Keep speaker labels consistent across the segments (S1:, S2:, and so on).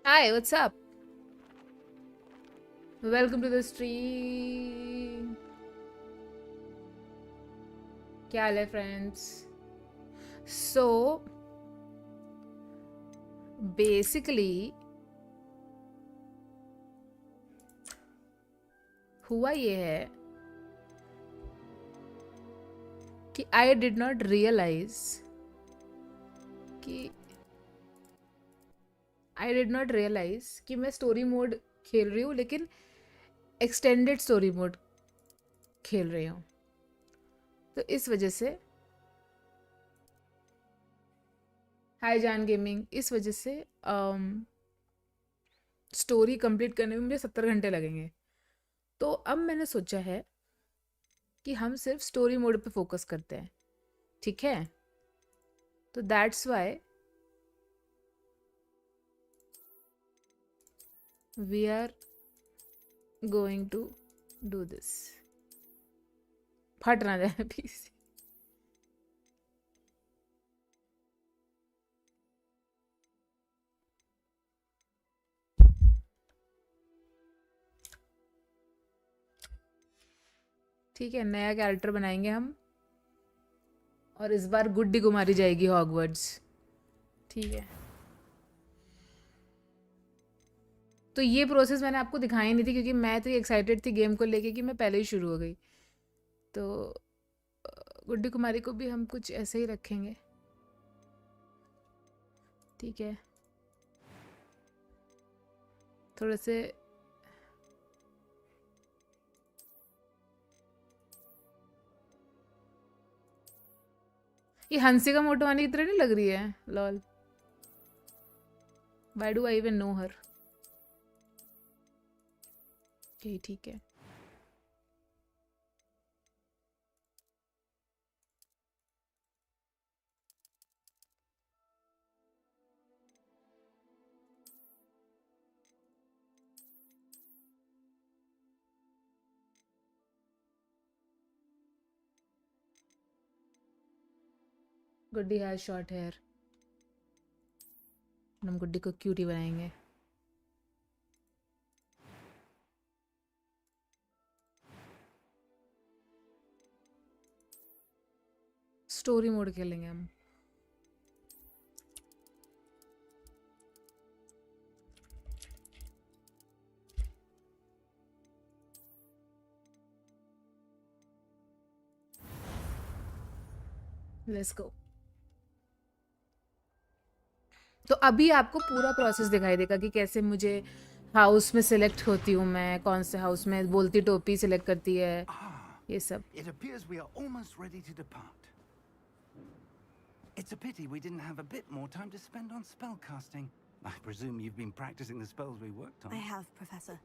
S1: Hi, what's up? Welcome to the stream. क्या हाल है friends? So basically हुआ ये है कि I did not realize कि मैं स्टोरी मोड खेल रही हूँ, लेकिन एक्सटेंडेड स्टोरी मोड खेल रही हूँ. तो इस वजह से हाई जान गेमिंग, इस वजह से स्टोरी कंप्लीट करने में मुझे 70 घंटे लगेंगे. तो अब मैंने सोचा है कि हम सिर्फ स्टोरी मोड पे फोकस करते हैं. ठीक है, तो that's why we are going to do this. फट ना जाए पीसी. ठीक है, नया कैरेक्टर बनाएंगे हम, और इस बार गुड्डी को मारी जाएगी हॉगवर्ट्स. ठीक है, तो ये प्रोसेस मैंने आपको दिखाई नहीं थी क्योंकि मैं तो एक्साइटेड थी गेम को लेके कि मैं पहले ही शुरू हो गई. तो गुड्डी कुमारी को भी हम कुछ ऐसे ही रखेंगे. ठीक है, थोड़े से ये हंसिका मोटवानी की तरह नहीं लग रही है? Lol, why do I even know her? ठीक है. Guddi has short hair. हम गुड्डी को क्यूटी बनाएंगे. स्टोरी मोड खेलेंगे हम. Let's go. तो अभी आपको पूरा प्रोसेस दिखाई देगा कि कैसे मुझे हाउस में सिलेक्ट होती हूँ मैं, कौन से हाउस में बोलती टोपी सिलेक्ट करती है, ये सब.
S2: It appears we are almost ready to depart. It's a pity we didn't have a bit more time to spend on spellcasting. I presume you've been practicing the spells we worked on.
S3: I have, Professor.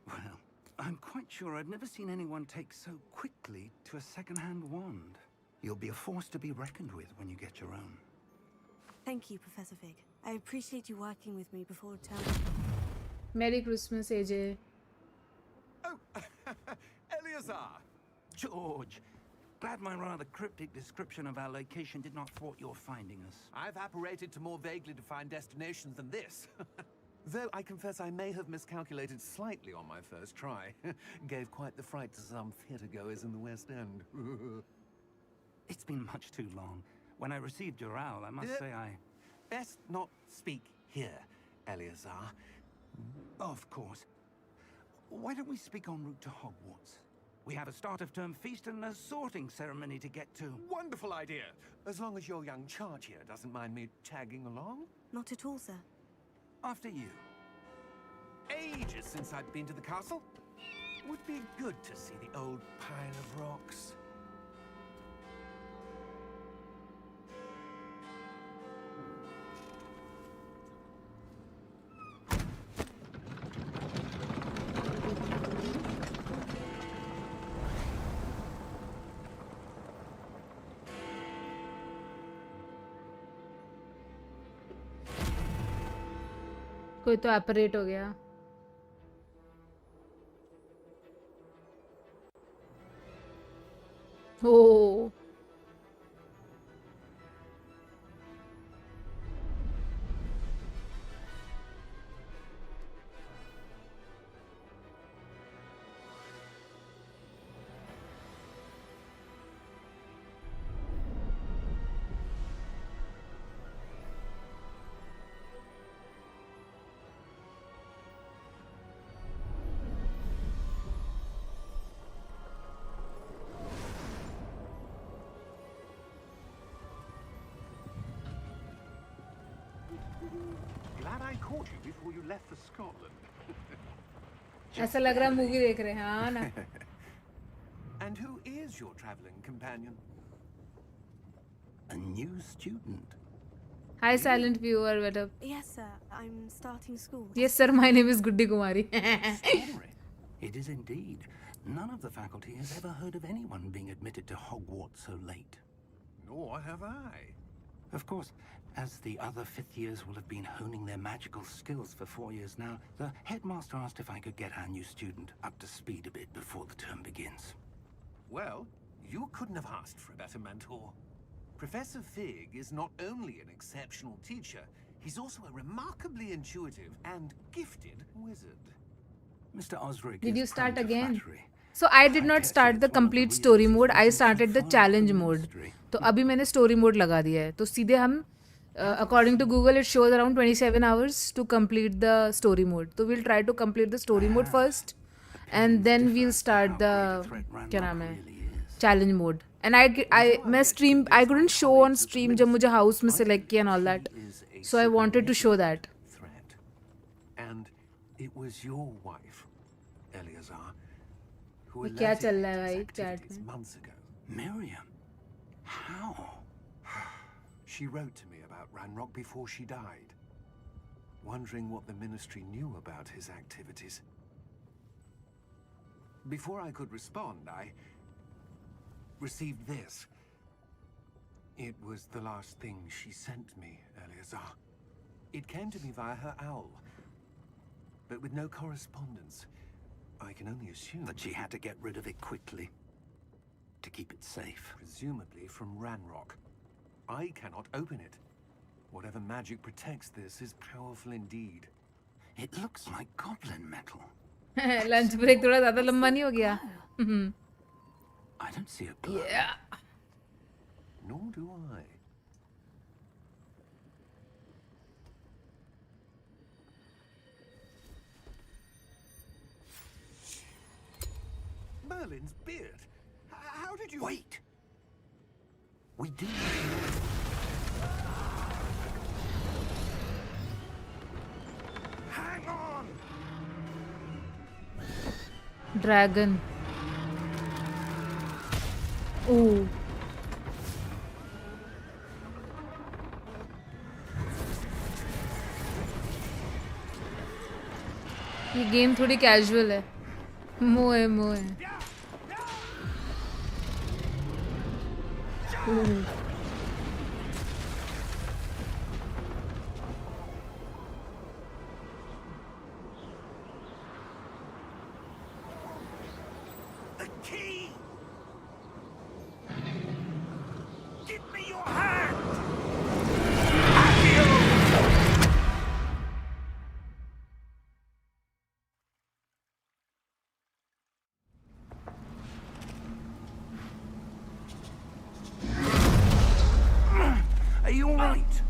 S2: Well, I'm quite sure I've never seen anyone take so quickly to a second-hand wand. You'll be a force to be reckoned with when you get your own.
S3: Thank you, Professor Fig. I appreciate you working with me before returning.
S1: Merry Christmas, AJ.
S4: Oh, Eleazar!
S2: George! Glad my rather cryptic description of our location did not thwart your finding us.
S4: I've apparated to more vaguely defined destinations than this. Though I confess I may have miscalculated slightly on my first try. Gave quite the fright to some theatre-goers in the West End.
S2: It's been much too long. When I received your owl, I must say I...
S4: Best not speak here, Eleazar.
S2: Of course. Why don't we speak en route to Hogwarts? We have a start-of-term feast and a sorting ceremony to get to.
S4: Wonderful idea! As long as your young charge here doesn't mind me tagging along.
S3: Not at all, sir.
S2: After you.
S4: Ages since I've been to the castle. Would be good to see the old pile of rocks.
S1: कोई तो operate हो गया. ओ
S4: I caught you before you left for Scotland.
S1: ऐसा लग रहा है movie देख रहे हैं हाँ ना.
S4: And who is your traveling companion?
S2: A new student.
S1: Hi silent viewer, what up?
S3: Yes, sir. I'm starting school.
S1: Yes sir, my name is Guddi Kumari.
S2: Story. It is indeed. None of the faculty has ever heard of anyone being admitted to Hogwarts so late.
S4: Nor have I.
S2: Of course, as the other fifth years will have been honing their magical skills for 4 years now, the headmaster asked if I could get our new student up to speed a bit before the term begins.
S4: Well, you couldn't have asked for a better mentor. Professor Fig is not only an exceptional teacher, he's also a remarkably intuitive and gifted wizard.
S2: Mr. Osric
S1: Did
S2: is
S1: you start
S2: prone to
S1: again?
S2: flattery.
S1: So I did not start the complete story mode. I started the challenge mode. तो अभी मैंने story mode लगा दिया है. तो सीधे हम according to Google it shows around 27 hours to complete the story mode. So we'll try to complete the story mode first, and then we'll start the क्या नाम है challenge mode. And मैं stream I couldn't show on stream जब मुझे house में select किया and all that. So I wanted to show that.
S4: Threat. And it was your wife, Eleazar, who
S1: ये क्या
S4: alerted
S1: चल
S4: me
S1: रहा है
S4: to
S1: भाई
S4: his
S1: chat
S4: activities
S1: में?
S4: months ago.
S2: Miriam? How?
S4: She wrote to me about Ranrock before she died, wondering what the Ministry knew about his activities. Before I could respond, I received this. It was the last thing she sent me, Eleazar. It came to me via her owl, but with no correspondence. I can only assume
S2: That she had to get rid of it quickly to keep it safe.
S4: presumably from Ranrock. I cannot open it. Whatever magic protects this is powerful indeed.
S2: It looks like goblin metal.
S1: Lunch break थोड़ा ज़्यादा लंबा नहीं हो गया?
S2: I don't see a glow.
S1: Yeah.
S4: Nor do I. Merlin's beard. How did you...
S2: Wait! We do need to know.
S4: Hang on!
S1: Dragon. Ooh. ये game थोड़ी casual है. मोए मोए. Ooh.
S2: The key! Give me your hand! Are you all right?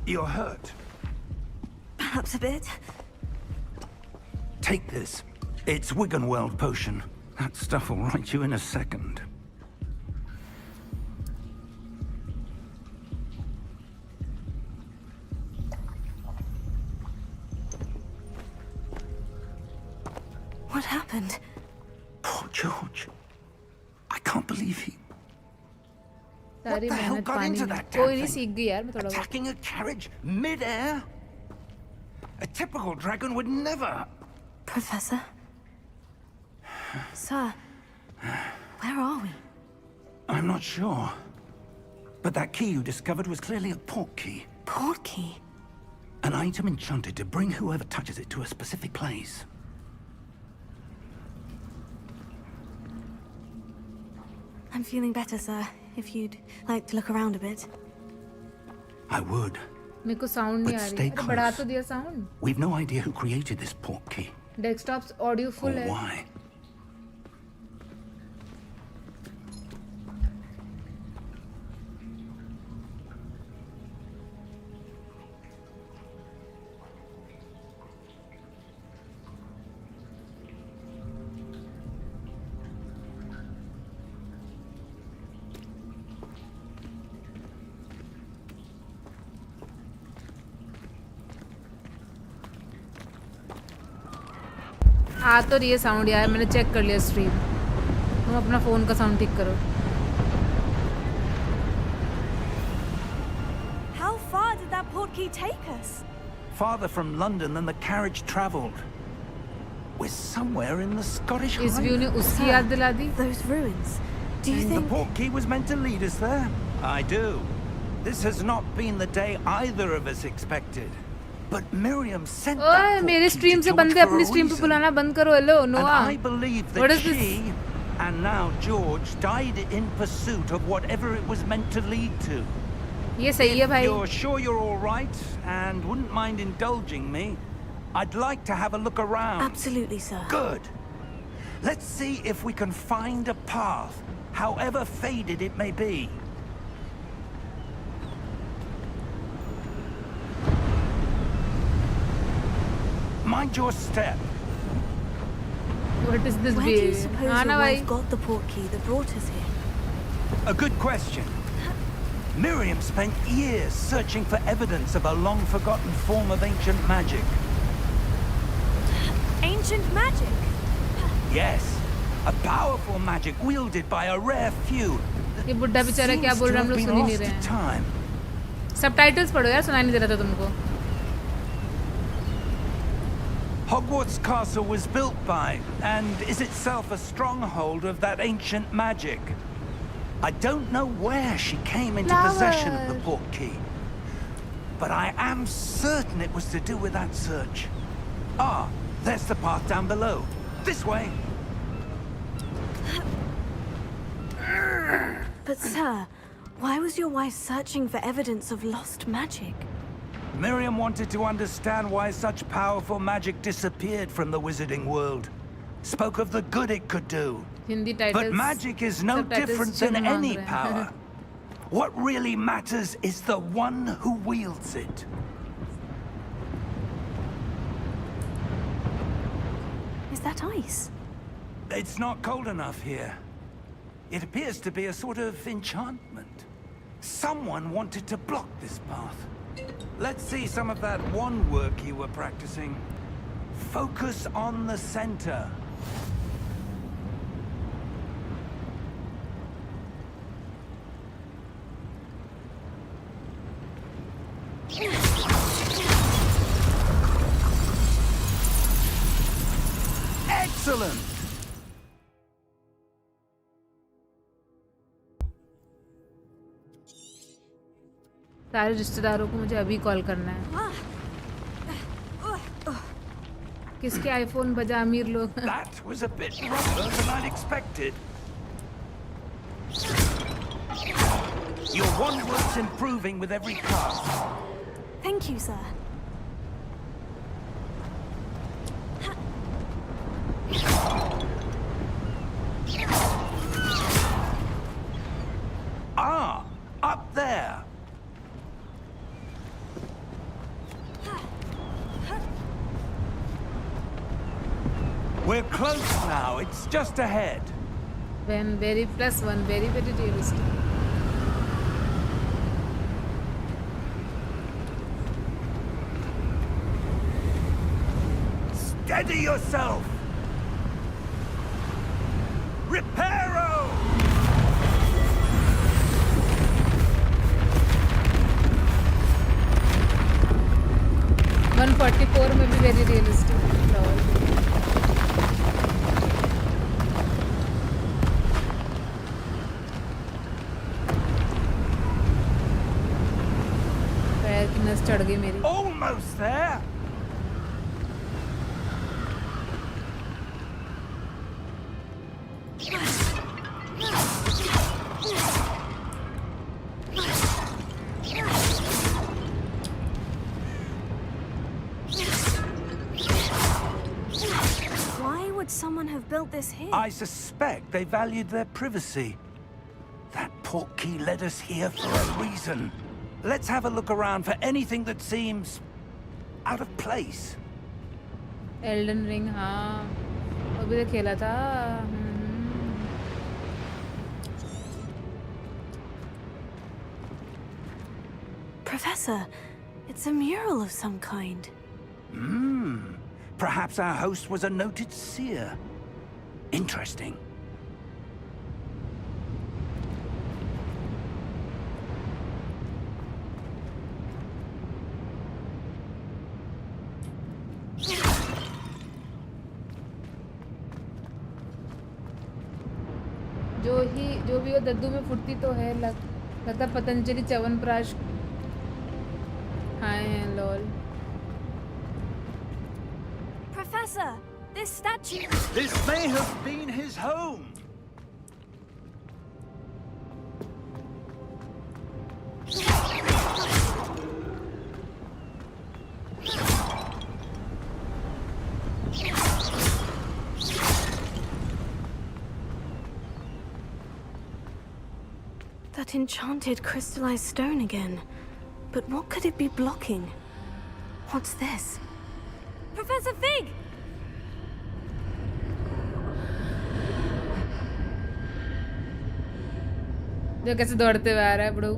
S2: You're hurt.
S3: Perhaps a bit.
S2: Take this. It's Wiggenweld potion. That stuff will right you in a second.
S3: What happened?
S2: Poor George. I can't believe he...
S1: सारी
S2: the hell
S1: मेहनत
S2: got
S1: पानी
S2: into
S1: में.
S2: that damn
S1: कोई नहीं
S2: thing?
S1: सीख गई यार मैं थोड़ा बहुत.
S2: Attacking a carriage mid-air? A typical dragon would never...
S3: Professor? Sir, where are we?
S2: I'm not sure. But that key you discovered was clearly a port key.
S3: Port key?
S2: An item enchanted to bring whoever touches it to a specific place.
S3: I'm feeling better, sir. If you'd like to look around a bit.
S2: I would.
S1: मेरे को sound नहीं
S2: But
S1: आ रही.
S2: stay
S1: अरे बढ़ा
S2: close.
S1: तो दिया sound.
S2: We've no idea who created this port key.
S1: Desktop audio
S2: Or
S1: full है.
S2: why.
S1: आ तो रही है साउंड यार, मैंने चेक कर लिया स्ट्रीम। तुम अपना फ़ोन का साउंड ठीक करो।
S3: How far did that portkey take us?
S2: Farther from London than the carriage travelled. We're somewhere in the Scottish
S1: इस व्यू ने
S2: Highlands.
S1: उसकी याद दिला दी।
S3: Those ruins. Do you
S2: The
S3: think...
S2: portkey was meant to lead us there. I do. This has not been the day either of us expected. But Miriam sent
S1: ओए
S2: that
S1: मेरे
S2: portkey
S1: stream
S2: to
S1: से
S2: George
S1: बंदे
S2: for
S1: अपनी
S2: a
S1: stream पे
S2: reason.
S1: बुलाना बंद करो। Hello
S2: And
S1: नोआ,
S2: I believe
S1: What
S2: that
S1: is this?
S2: she and now George died in pursuit of whatever it was meant to lead to.
S1: ये सही है भाई।
S2: You're sure you're all right and wouldn't mind indulging me? I'd like to have a look around.
S3: Absolutely, sir.
S2: Good. Let's see if we can find a path, however faded it may be. Mind your step.
S1: What is this
S3: Where do you
S1: behavior?
S3: suppose
S1: हाँ
S3: your
S1: ना भाई।
S3: wife got the portkey that brought us here?
S2: A good question. Miriam spent years searching for evidence of a long-forgotten form of ancient magic.
S3: Ancient magic?
S2: Yes, a powerful magic wielded by a rare few.
S1: ये बुड्ढा बेचारा क्या
S2: Seems
S1: बोल
S2: to
S1: रहा है, हम
S2: have
S1: लोग
S2: been
S1: सुन ही नहीं
S2: lost
S1: रहे
S2: to
S1: हैं।
S2: time.
S1: सबटाइटल्स पढ़ो यार, सुनाई नहीं दे रहा था तुमको।
S2: Hogwarts Castle was built by, and is itself a stronghold of that ancient magic. I don't know where she came into possession of the portkey, but I am certain it was to do with that search. Ah, there's the path down below. This way.
S3: But sir, why was your wife searching for evidence of lost magic?
S2: Miriam wanted to understand why such powerful magic disappeared from the wizarding world. Spoke of the good it could do.
S1: Hindi
S2: But
S1: titles
S2: magic is no
S1: subtitles
S2: different
S1: chill
S2: than
S1: मांग
S2: any
S1: रहे हैं।
S2: power. What really matters is the one who wields it.
S3: Is that ice?
S2: It's not cold enough here. It appears to be a sort of enchantment. Someone wanted to block this path. Let's see some of that wand work you were practicing. Focus on the center. Excellent!
S1: सारे रिश्तेदारों को मुझे अभी call करना है। किसके iPhone बजा अमीर लोग।
S2: That was a bit rougher than I'd expected. Your wand work's improving with every cast.
S3: Thank you, sir.
S2: Ah, up there. We're close now. It's just ahead.
S1: When very +1, very realistic.
S2: Steady yourself. Reparo!
S1: 144 में भी very realistic. पैर की नस चढ़ गई मेरी।
S2: Almost there.
S3: Why would someone have built this here?
S2: I suspect they valued their privacy. That portkey led us here for a reason. Let's have a look around for anything that seems out of place.
S1: Elden Ring, हाँ वो भी तो खेला था।
S3: Professor, it's a mural of some kind.
S2: Perhaps our host was a noted seer. Interesting.
S1: जो भी वो दद्दू में फुटती तो है लगता पतंजलि च्यवनप्राश खाए हैं lol.
S3: Professor, this statue.
S2: This may have been his home.
S3: That enchanted crystallized stone again. But what could it be blocking? What's this? Professor Fig!
S1: जो कैसे दौड़ते हुए आ रहा है बड़ू.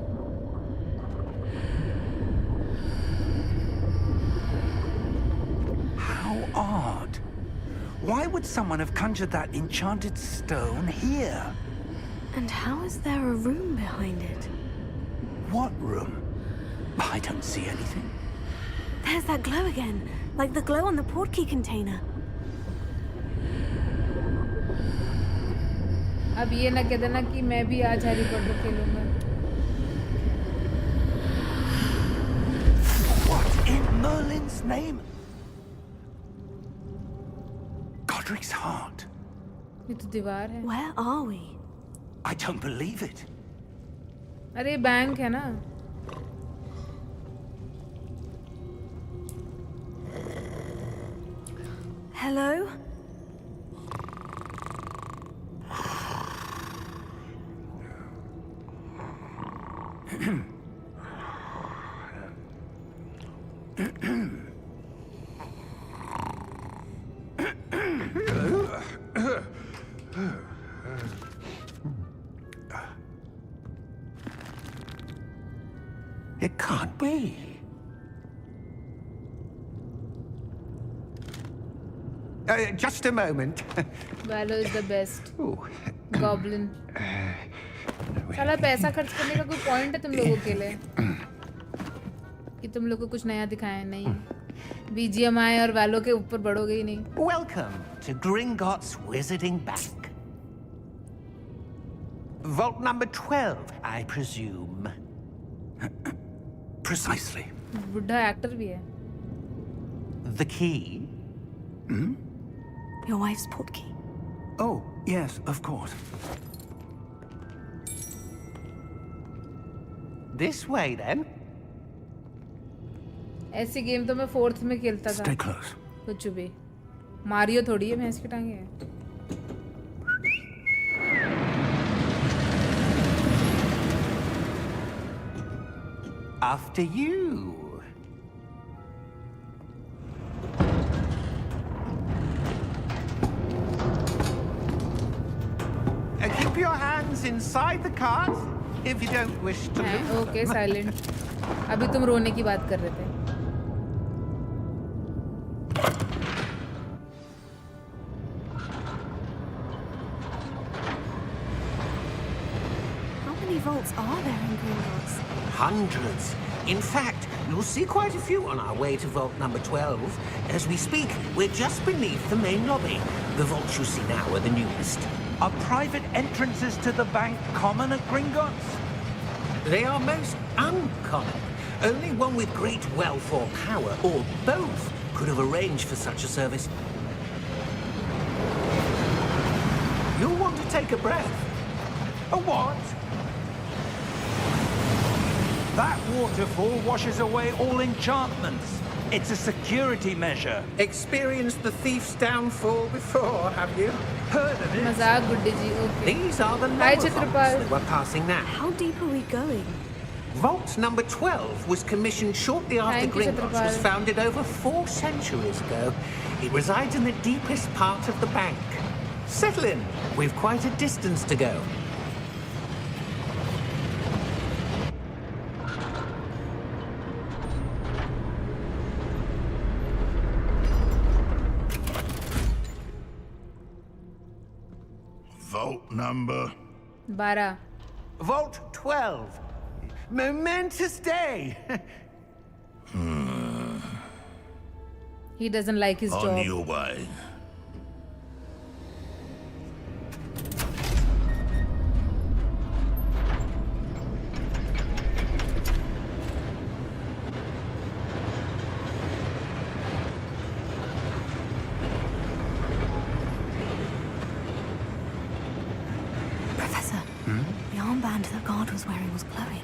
S2: How odd. Why would someone have conjured that enchanted stone here?
S3: And how is there a room behind it?
S2: What room? I don't see anything.
S3: There's that glow again, like the glow on the portkey container.
S1: अब ये ना कह देना कि मैं भी आज Harry Potter खेलूंगा.
S2: What in Merlin's name? Godric's heart.
S1: ये तो दीवार है.
S3: Where are we?
S2: I don't believe it.
S1: अरे बैंक है ना.
S3: Hello?
S4: It can't be. Just a moment.
S1: Valor is the best.
S4: Ooh.
S1: Goblin. साला पैसा खर्च करने का कोई पॉइंट है तुम लोगों के लिए कि तुम लोग को कुछ नया दिखाएं? नहीं. BGMI और वैलो के ऊपर बढ़ोगे ही नहीं.
S5: Welcome to Gringotts Wizarding Bank. Vault number 12, I presume.
S2: Precisely.
S1: बुढ़ा एक्टर भी है.
S5: The key?
S3: Your wife's portkey.
S2: Oh, yes, of course.
S5: This way, then.
S1: ऐसी गेम तो मैं 4th में खेलता था.
S2: Stay close.
S1: कुछ भी. मारियो थोड़ी है भैंस की टांगे है.
S5: After you. Keep your hands inside the cart if you don't wish to
S1: हैं?
S5: move
S1: okay
S5: them.
S1: साइलेंट. अभी तुम रोने की बात कर रहे थे.
S3: How many vaults are there in Gringotts?
S5: Hundreds. In fact, you'll see quite a few on our way to vault number 12. As we speak, we're just beneath the main lobby. The vaults you see now are the newest.
S2: Are private entrances to the bank common at Gringotts?
S5: They are most uncommon. Only one with great wealth or power, or both, could have arranged for such a service. You'll want to take a breath.
S2: A what? That waterfall washes away all enchantments. It's a security measure.
S5: Experienced the thief's downfall before, have you?
S2: Heard of it?
S1: मजाक गुड्डी जी. Okay.
S5: These are the
S1: Hi,
S5: lower vaults
S1: Chitrapal.
S5: that we're passing now.
S3: How deep are we going?
S5: Vault number 12 was commissioned shortly after
S1: Thank you,
S5: Gringotts was
S1: Chitrapal.
S5: founded over 4 centuries ago. It resides in the deepest part of the bank. Settle in. We've quite a distance to go.
S6: number?
S1: 12.
S5: Vault 12. Momentous day.
S1: He doesn't like his
S6: On
S1: job.
S6: your way.
S3: Professor, the armband that guard was wearing was glowing.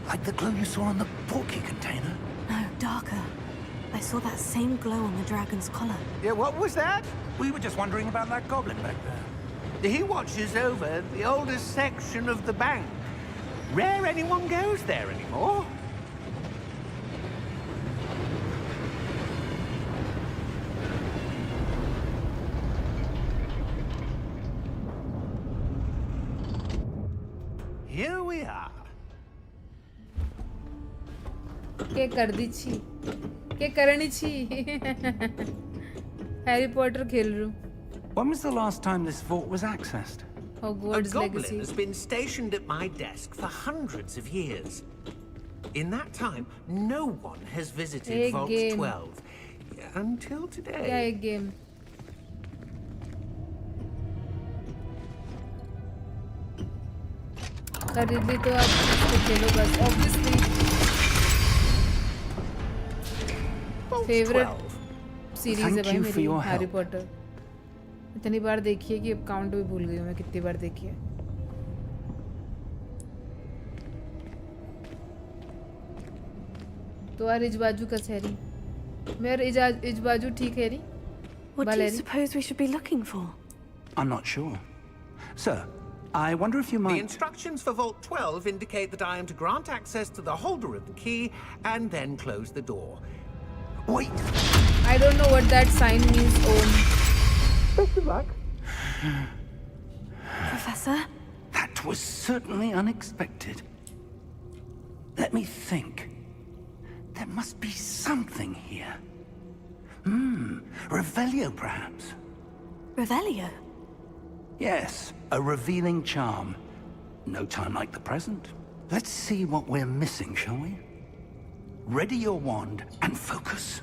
S2: Like the glow you saw on the portkey container?
S3: No, darker. I saw that same glow on the dragon's collar.
S5: Yeah, what was that?
S2: We were just wondering about that goblin back there.
S5: He watches over the oldest section of the bank. Rare anyone goes there anymore. Here we are.
S1: के कर दी छी के करनी छी Harry Potter खेल रही हूँ
S2: When was the last time this vault was accessed?
S5: A
S1: Hogwarts
S5: goblin
S1: Legacy.
S5: has been stationed at my desk for hundreds of years. In that time, no one has visited
S1: Hey,
S5: Vault
S1: game.
S5: 12 until today.
S1: क्या एक game खरीद ली तो आप इसको खेलो बस obviously
S5: Vault
S1: favourite
S5: 12.
S1: Series है
S2: Thank
S1: भाई
S2: you for
S1: मेरी
S2: your
S1: हैरी
S2: help.
S1: पॉटर इतनी बार देखी है कि अब काउंट भी भूल गई हूँ मैं कितनी बार देखी है तो यार इजबाजू का सैरी मेरे इजबाजू ठीक है री
S3: What do you
S1: Valeri?
S3: suppose we should be looking for?
S2: I'm not sure. Sir, I wonder if you
S5: The
S2: might...
S5: instructions for Vault 12 indicate that I am to grant access to the holder of the key and then close the door.
S2: Wait!
S1: I don't know what that sign means own
S5: Best of luck.
S3: Professor?
S2: That was certainly unexpected. Let me think. There must be something here. Revelio, perhaps?
S3: Revelio?
S2: Yes, a revealing charm. No time like the present. Let's see what we're missing, shall we? Ready your wand and focus.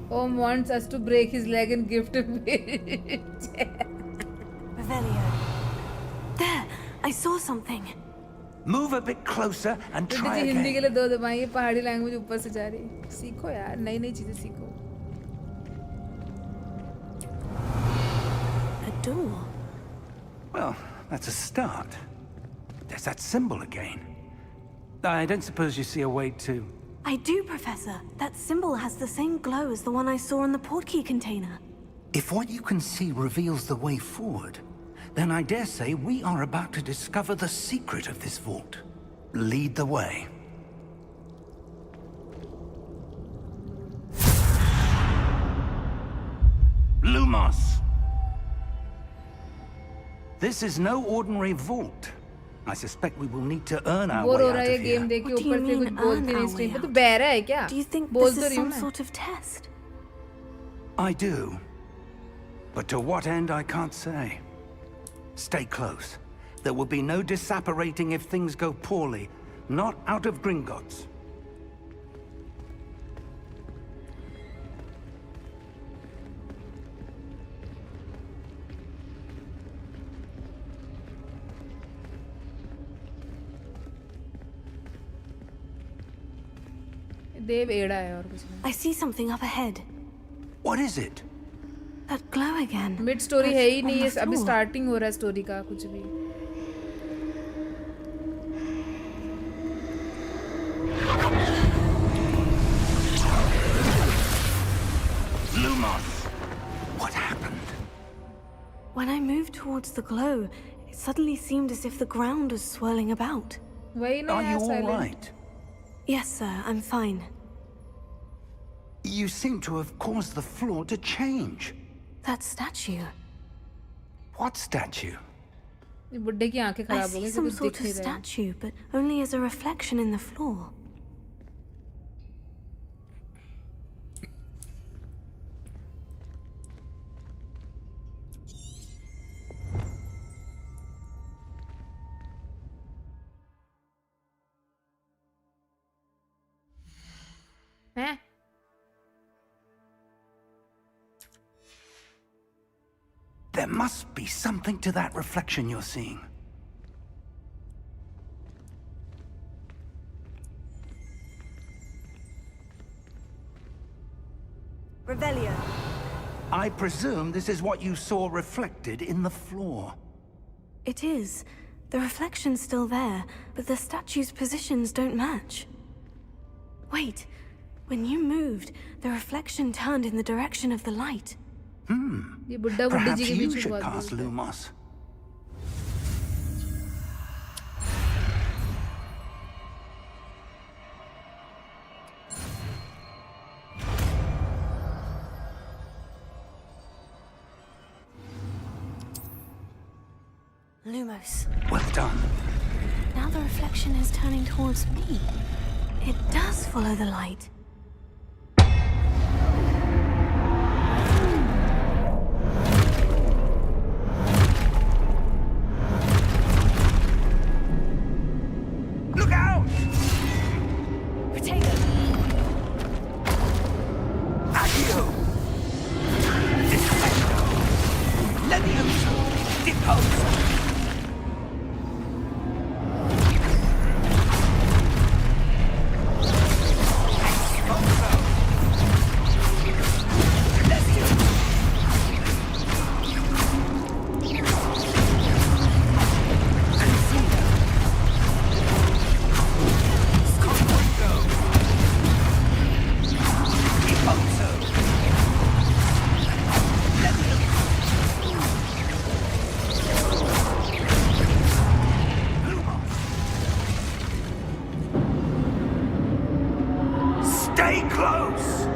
S1: Om wants us to break his leg and gift him it.
S3: Revelio. There! I saw something.
S2: Move a bit closer and try
S1: जी हिंदी के
S2: again.
S1: लिए दो दबाएं ये पहाड़ी language ऊपर से जा रही है सीखो यार नई नई चीजें सीखो
S3: A door.
S2: Well, that's a start. There's that symbol again. I don't suppose you see a way to...
S3: I do, Professor. That symbol has the same glow as the one I saw in the portkey container.
S2: If what you can see reveals the way forward, then I dare say we are about to discover the secret of this vault. Lead the way. Lumos! This is no ordinary vault. I suspect we will need to earn our
S1: bore
S2: way
S1: हो
S2: out
S1: रहा है ये
S2: of
S1: game
S2: here.
S1: देख के
S3: What do you
S1: ऊपर से कुछ
S3: mean,
S1: बोलती
S3: earn
S1: नहीं
S3: our
S1: स्ट्रीम
S3: way
S1: पे तो
S3: out?
S1: बहरा है क्या
S3: Do you think
S1: बोल
S3: this
S1: तो
S3: is
S1: रही हूँ
S3: some
S1: मैं
S3: sort of test?
S2: I do. But to what end, I can't say. Stay close. There will be no disapparating if things go poorly. Not out of Gringotts.
S1: देव एड़ा है और कुछ नहीं
S3: I see something up ahead.
S2: What is it?
S3: That glow again.
S1: Mid story है ही
S3: But
S1: नहीं
S3: on
S1: ये
S3: the
S1: अभी
S3: floor.
S1: Starting हो रहा है स्टोरी का कुछ भी
S2: Lumos! What happened?
S3: When I moved towards the glow, it suddenly seemed as if the ground was swirling about.
S1: वही ना
S2: Are you
S1: यार
S2: all
S1: silent
S2: right?
S3: Yes, sir, I'm fine.
S2: You seem to have caused the floor to change.
S3: That statue.
S2: What statue?
S1: ये बुड्ढे की आंखें
S3: I
S1: खराब हो
S3: see
S1: गई, इसे
S3: some
S1: कुछ
S3: sort
S1: दिख
S3: of
S1: नहीं रहा है।
S3: statue, but only as a reflection in the floor.
S1: हैं?
S2: There must be something to that reflection you're seeing.
S3: Revelio.
S2: I presume this is what you saw reflected in the floor.
S3: It is. The reflection's still there, but the statue's positions don't match. Wait. When you moved, the reflection turned in the direction of the light.
S1: ये बुड्ढा बुड्ढी जी
S2: Perhaps
S1: के
S2: you
S1: बीच में
S2: should
S1: बहुत
S2: cast
S1: बोलता है।
S2: Lumos.
S3: Lumos.
S2: Well done.
S3: Now the reflection is turning towards me. It does follow the light.
S2: Look out!
S3: Potato.
S2: Accio! Disfecto! Levioso! Deposo! Stay close!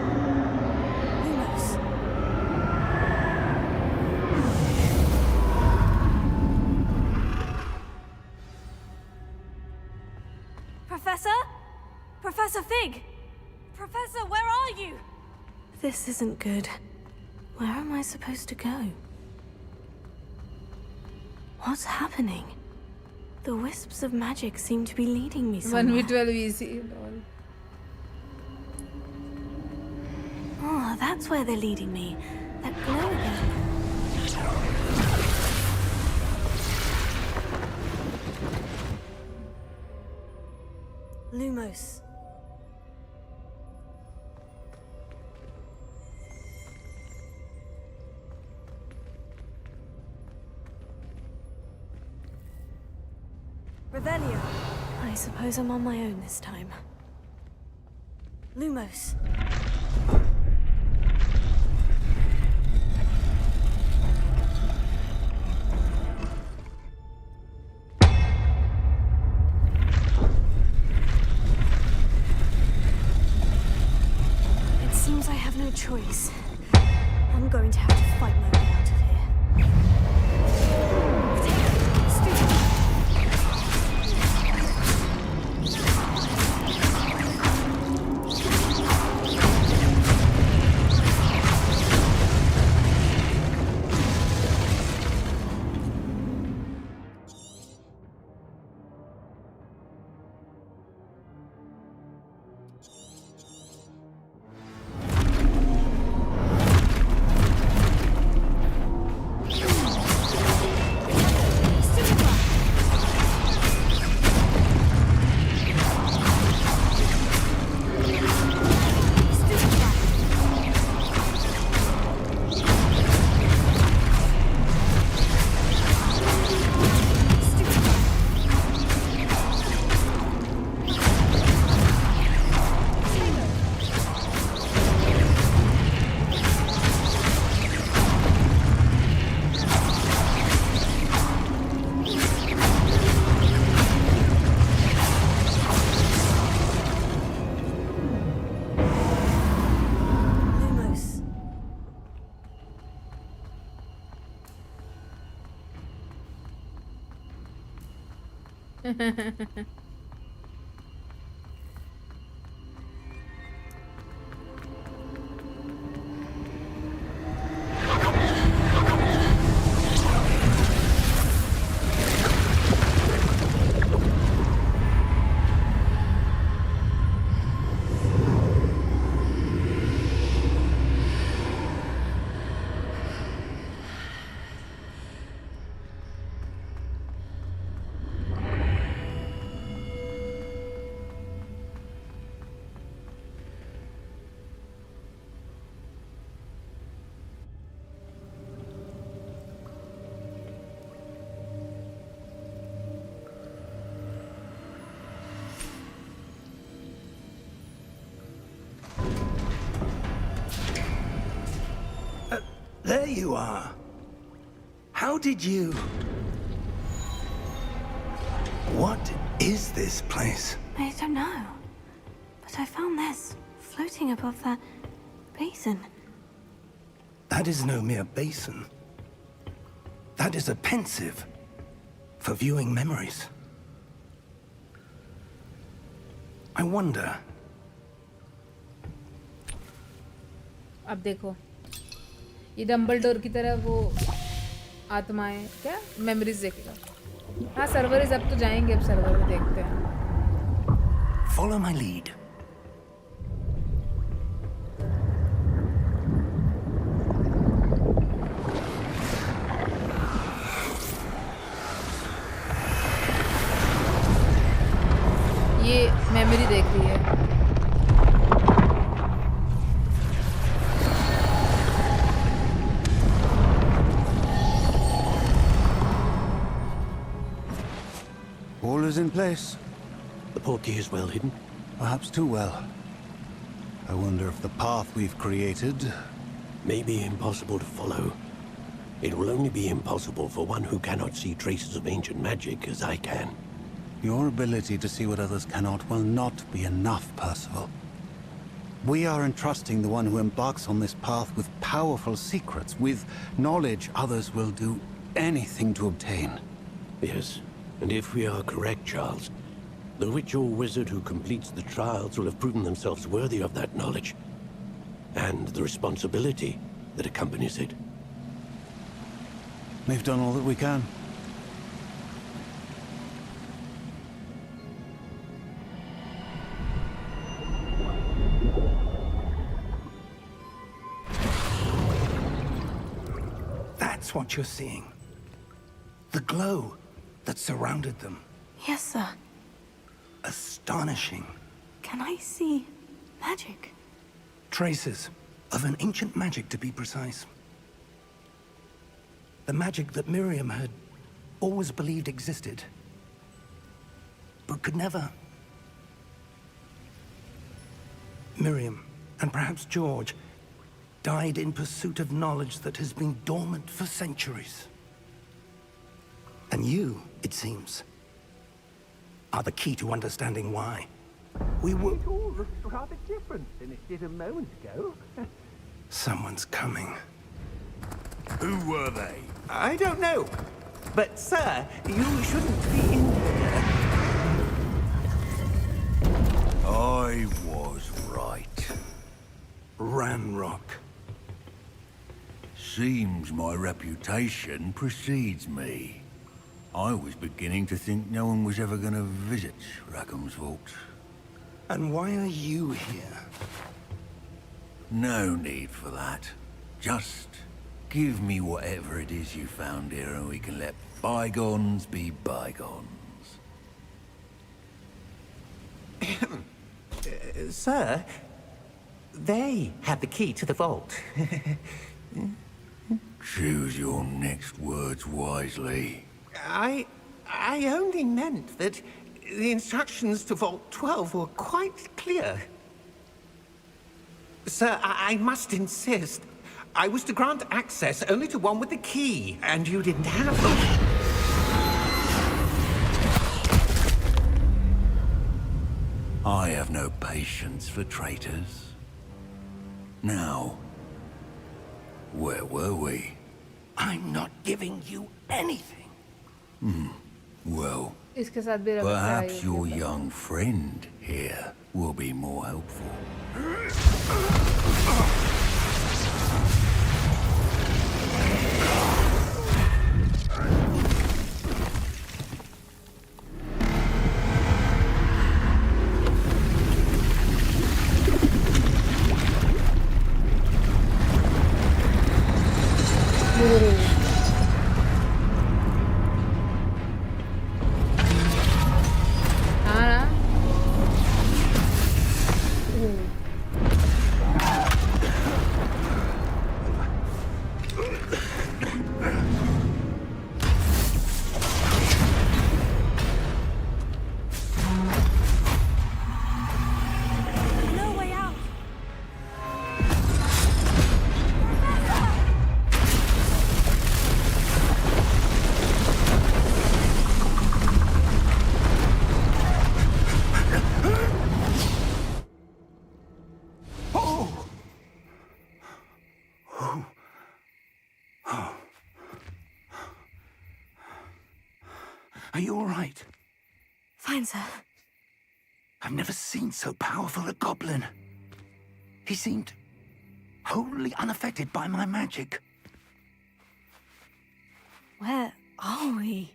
S3: Lumos. Professor? Professor Fig! Professor, where are you? This isn't good. Where am I supposed to go? What's happening? The wisps of magic seem to be leading me somewhere.
S1: 1v12 easy and all.
S3: Oh, that's where they're leading me. That glow again. Lumos. Revelio. I suppose I'm on my own this time. Lumos. It seems I have no choice. I'm going to have to fight my way out of here. Potato, stupid.
S2: There you are. How did you... What is this place?
S3: I don't know. But I found this floating above that basin.
S2: That is no mere basin. That is a pensive for viewing memories. I wonder...
S1: अब देखो ये Dumbledore की तरह वो आत्माएं क्या memories देखेगा. हाँ सर्वर इज अब तो जाएंगे अब सर्वर में देखते हैं.
S2: Follow my lead.
S1: ये मेमोरी देख रही है.
S6: All is in place.
S5: The portkey is well hidden.
S6: Perhaps too well. I wonder if the path we've created...
S5: May be impossible to follow. It will only be impossible for one who cannot see traces of ancient magic as I can.
S6: Your ability to see what others cannot will not be enough, Percival. We are entrusting the one who embarks on this path with powerful secrets, with knowledge others will do anything to obtain.
S5: Yes, and if we are correct, Charles, the witch or wizard who completes the trials will have proven themselves worthy of that knowledge, and the responsibility that accompanies it.
S6: We've done all that we can.
S2: That's what you're seeing. The glow that surrounded them.
S3: Yes, sir.
S2: Astonishing.
S3: Can I see magic?
S2: Traces of an ancient magic, to be precise. The magic that Miriam had always believed existed, but could never. Miriam, and perhaps George, died in pursuit of knowledge that has been dormant for centuries. And you, it seems, are the key to understanding why. We were...
S7: It all looks rather different than it did a moment ago.
S2: Someone's coming.
S7: Who were they? I don't know. But, sir, you shouldn't be in here.
S2: I was right. Ranrock.
S8: Seems my reputation precedes me. I was beginning to think no one was ever going to visit Rackham's vault.
S2: And why are you here?
S8: No need for that. Just give me whatever it is you found here and we can let bygones be bygones.
S7: Sir, they had the key to the vault.
S8: Choose your next words wisely.
S7: I only meant that the instructions to Vault 12 were quite clear. Sir, I must insist. I was to grant access only to one with the key, and you didn't have them.
S8: I have no patience for traitors. Now, where were we?
S2: I'm not giving you anything.
S8: Well,
S1: इसके साथ भी लड़ाई
S8: Perhaps
S1: होगी
S8: your
S1: upon.
S8: young friend here will be more helpful.
S1: हाँ ना?
S3: No way out!
S2: Are you all right?
S3: Fine, sir.
S2: I've never seen so powerful a goblin. He seemed wholly unaffected by my magic.
S3: Where are we?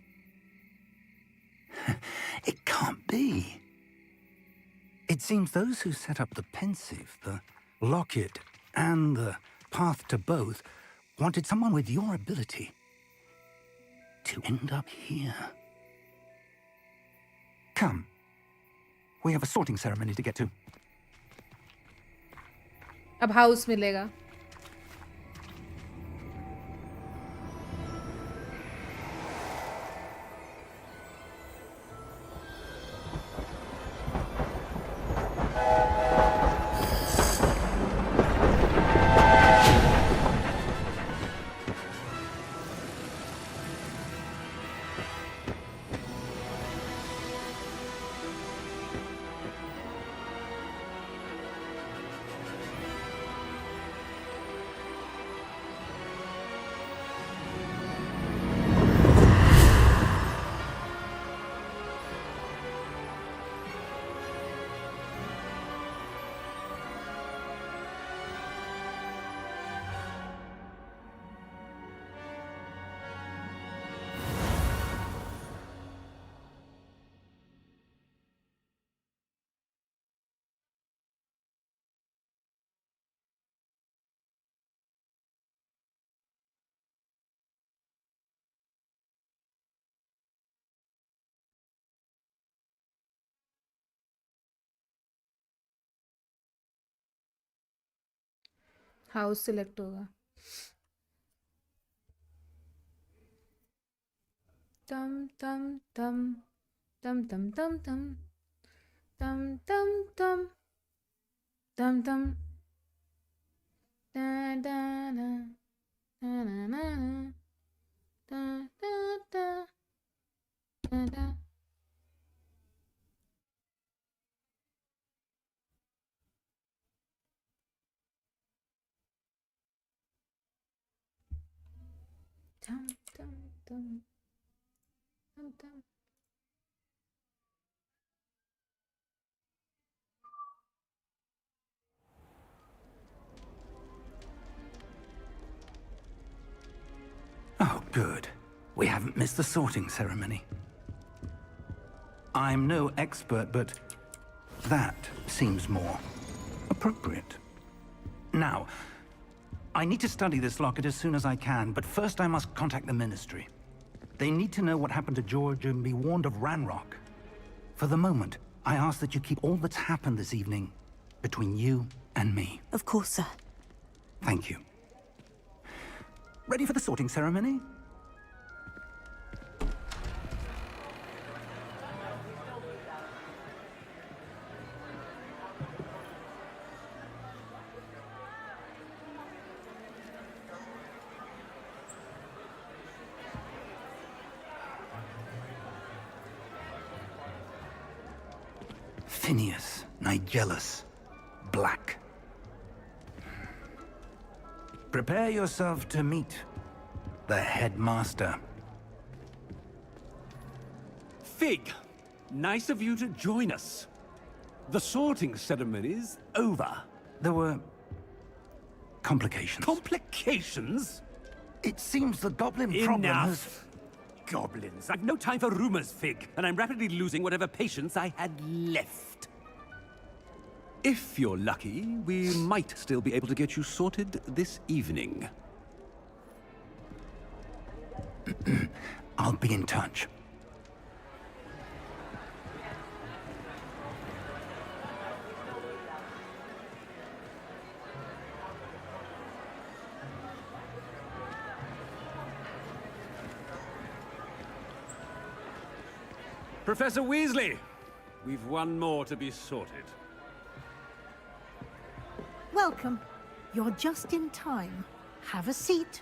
S2: It can't be. It seems those who set up the pensive, the locket, and the path to both wanted someone with your ability to end up here. Come. We have a sorting ceremony to get to.
S1: अब house मिलेगा। House select होगा। तम तम तम तम तम तम तम तम तम तम तम तम da da da da da da da da da da da Dum dum dum dum dum.
S2: Oh, good. We haven't missed the sorting ceremony. I'm no expert, but that seems more appropriate. Now, I need to study this locket as soon as I can, but first I must contact the Ministry. They need to know what happened to George and be warned of Ranrock. For the moment, I ask that you keep all that's happened this evening between you and me.
S3: Of course, sir.
S2: Thank you. Ready for the sorting ceremony? Phineas, Nigellus, Black. Prepare yourself to meet the headmaster.
S9: Fig, nice of you to join us. The sorting ceremony's over.
S2: There were complications.
S9: Complications?
S2: It seems the goblin problem has...
S9: Enough. Goblins. I've no time for rumors, Fig, and I'm rapidly losing whatever patience I had left. If you're lucky, we might still be able to get you sorted this evening.
S2: I'll be in touch.
S9: Professor Weasley, we've one more to be sorted.
S10: Welcome. You're just in time. Have a seat.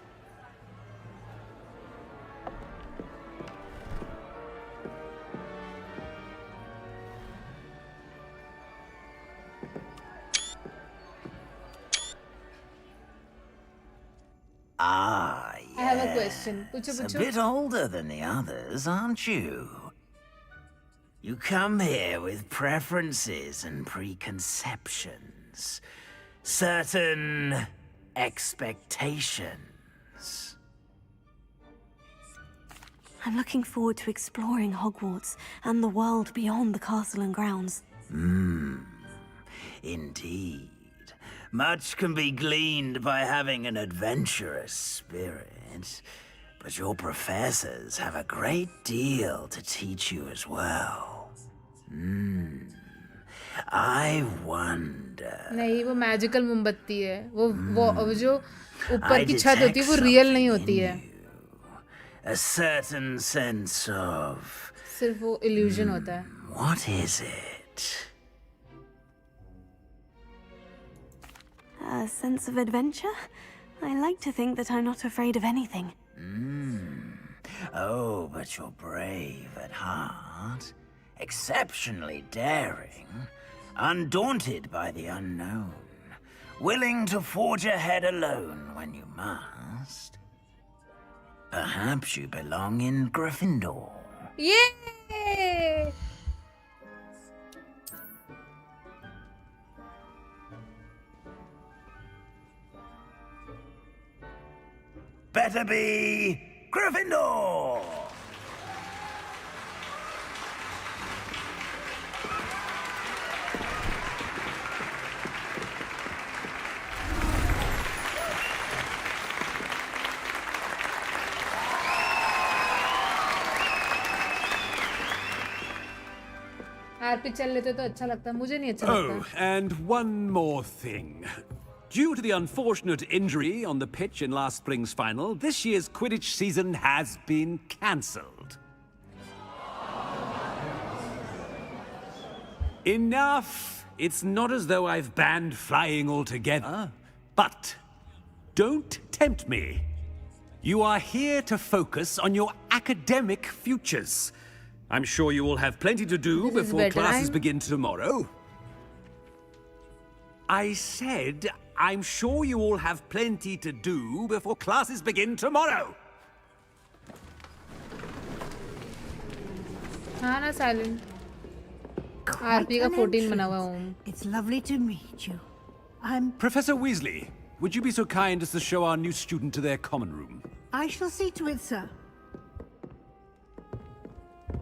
S7: Ah, yes.
S1: I have a question.
S7: A
S1: Pucho.
S7: bit older than the others, aren't you? You come here with preferences and preconceptions. Certain expectations.
S3: I'm looking forward to exploring Hogwarts and the world beyond the castle and grounds.
S7: Indeed. Much can be gleaned by having an adventurous spirit, but your professors have a great deal to teach you as well. I wonder...
S1: नहीं, वो magical मोमबत्ती है. वो जो ऊपर की छत होती है वो रियल नहीं होती है.
S7: A certain sense of...
S1: सिर्फ वो इल्यूजन होता है.
S7: What is it?
S3: A sense of adventure? I like to think that I'm not afraid of anything.
S7: Oh, but you're brave at heart. Exceptionally daring. Undaunted by the unknown. Willing to forge ahead alone when you must. Perhaps you belong in Gryffindor.
S1: Yay!
S7: Better be Gryffindor!
S1: RP चल लेते तो अच्छा लगता. मुझे नहीं अच्छा
S9: Oh,
S1: लगता.
S9: and one more thing. Due to the unfortunate injury on the pitch in last spring's final, this year's Quidditch season has been cancelled. Enough! It's not as though I've banned flying altogether. But don't tempt me. You are here to focus on your academic futures. I'm sure you all have plenty to do
S1: This is
S9: before classes
S1: bedtime.
S9: begin tomorrow. I said, I'm sure you all have plenty to do before classes begin tomorrow.
S1: हाँ ना silent.
S10: Quite
S1: RP का
S10: an
S1: 14 बना हुआ
S10: entrance.
S1: हूँ.
S10: It's lovely to meet you. I'm...
S9: Professor Weasley, would you be so kind as to show our new student to their common room?
S10: I shall see to it, sir.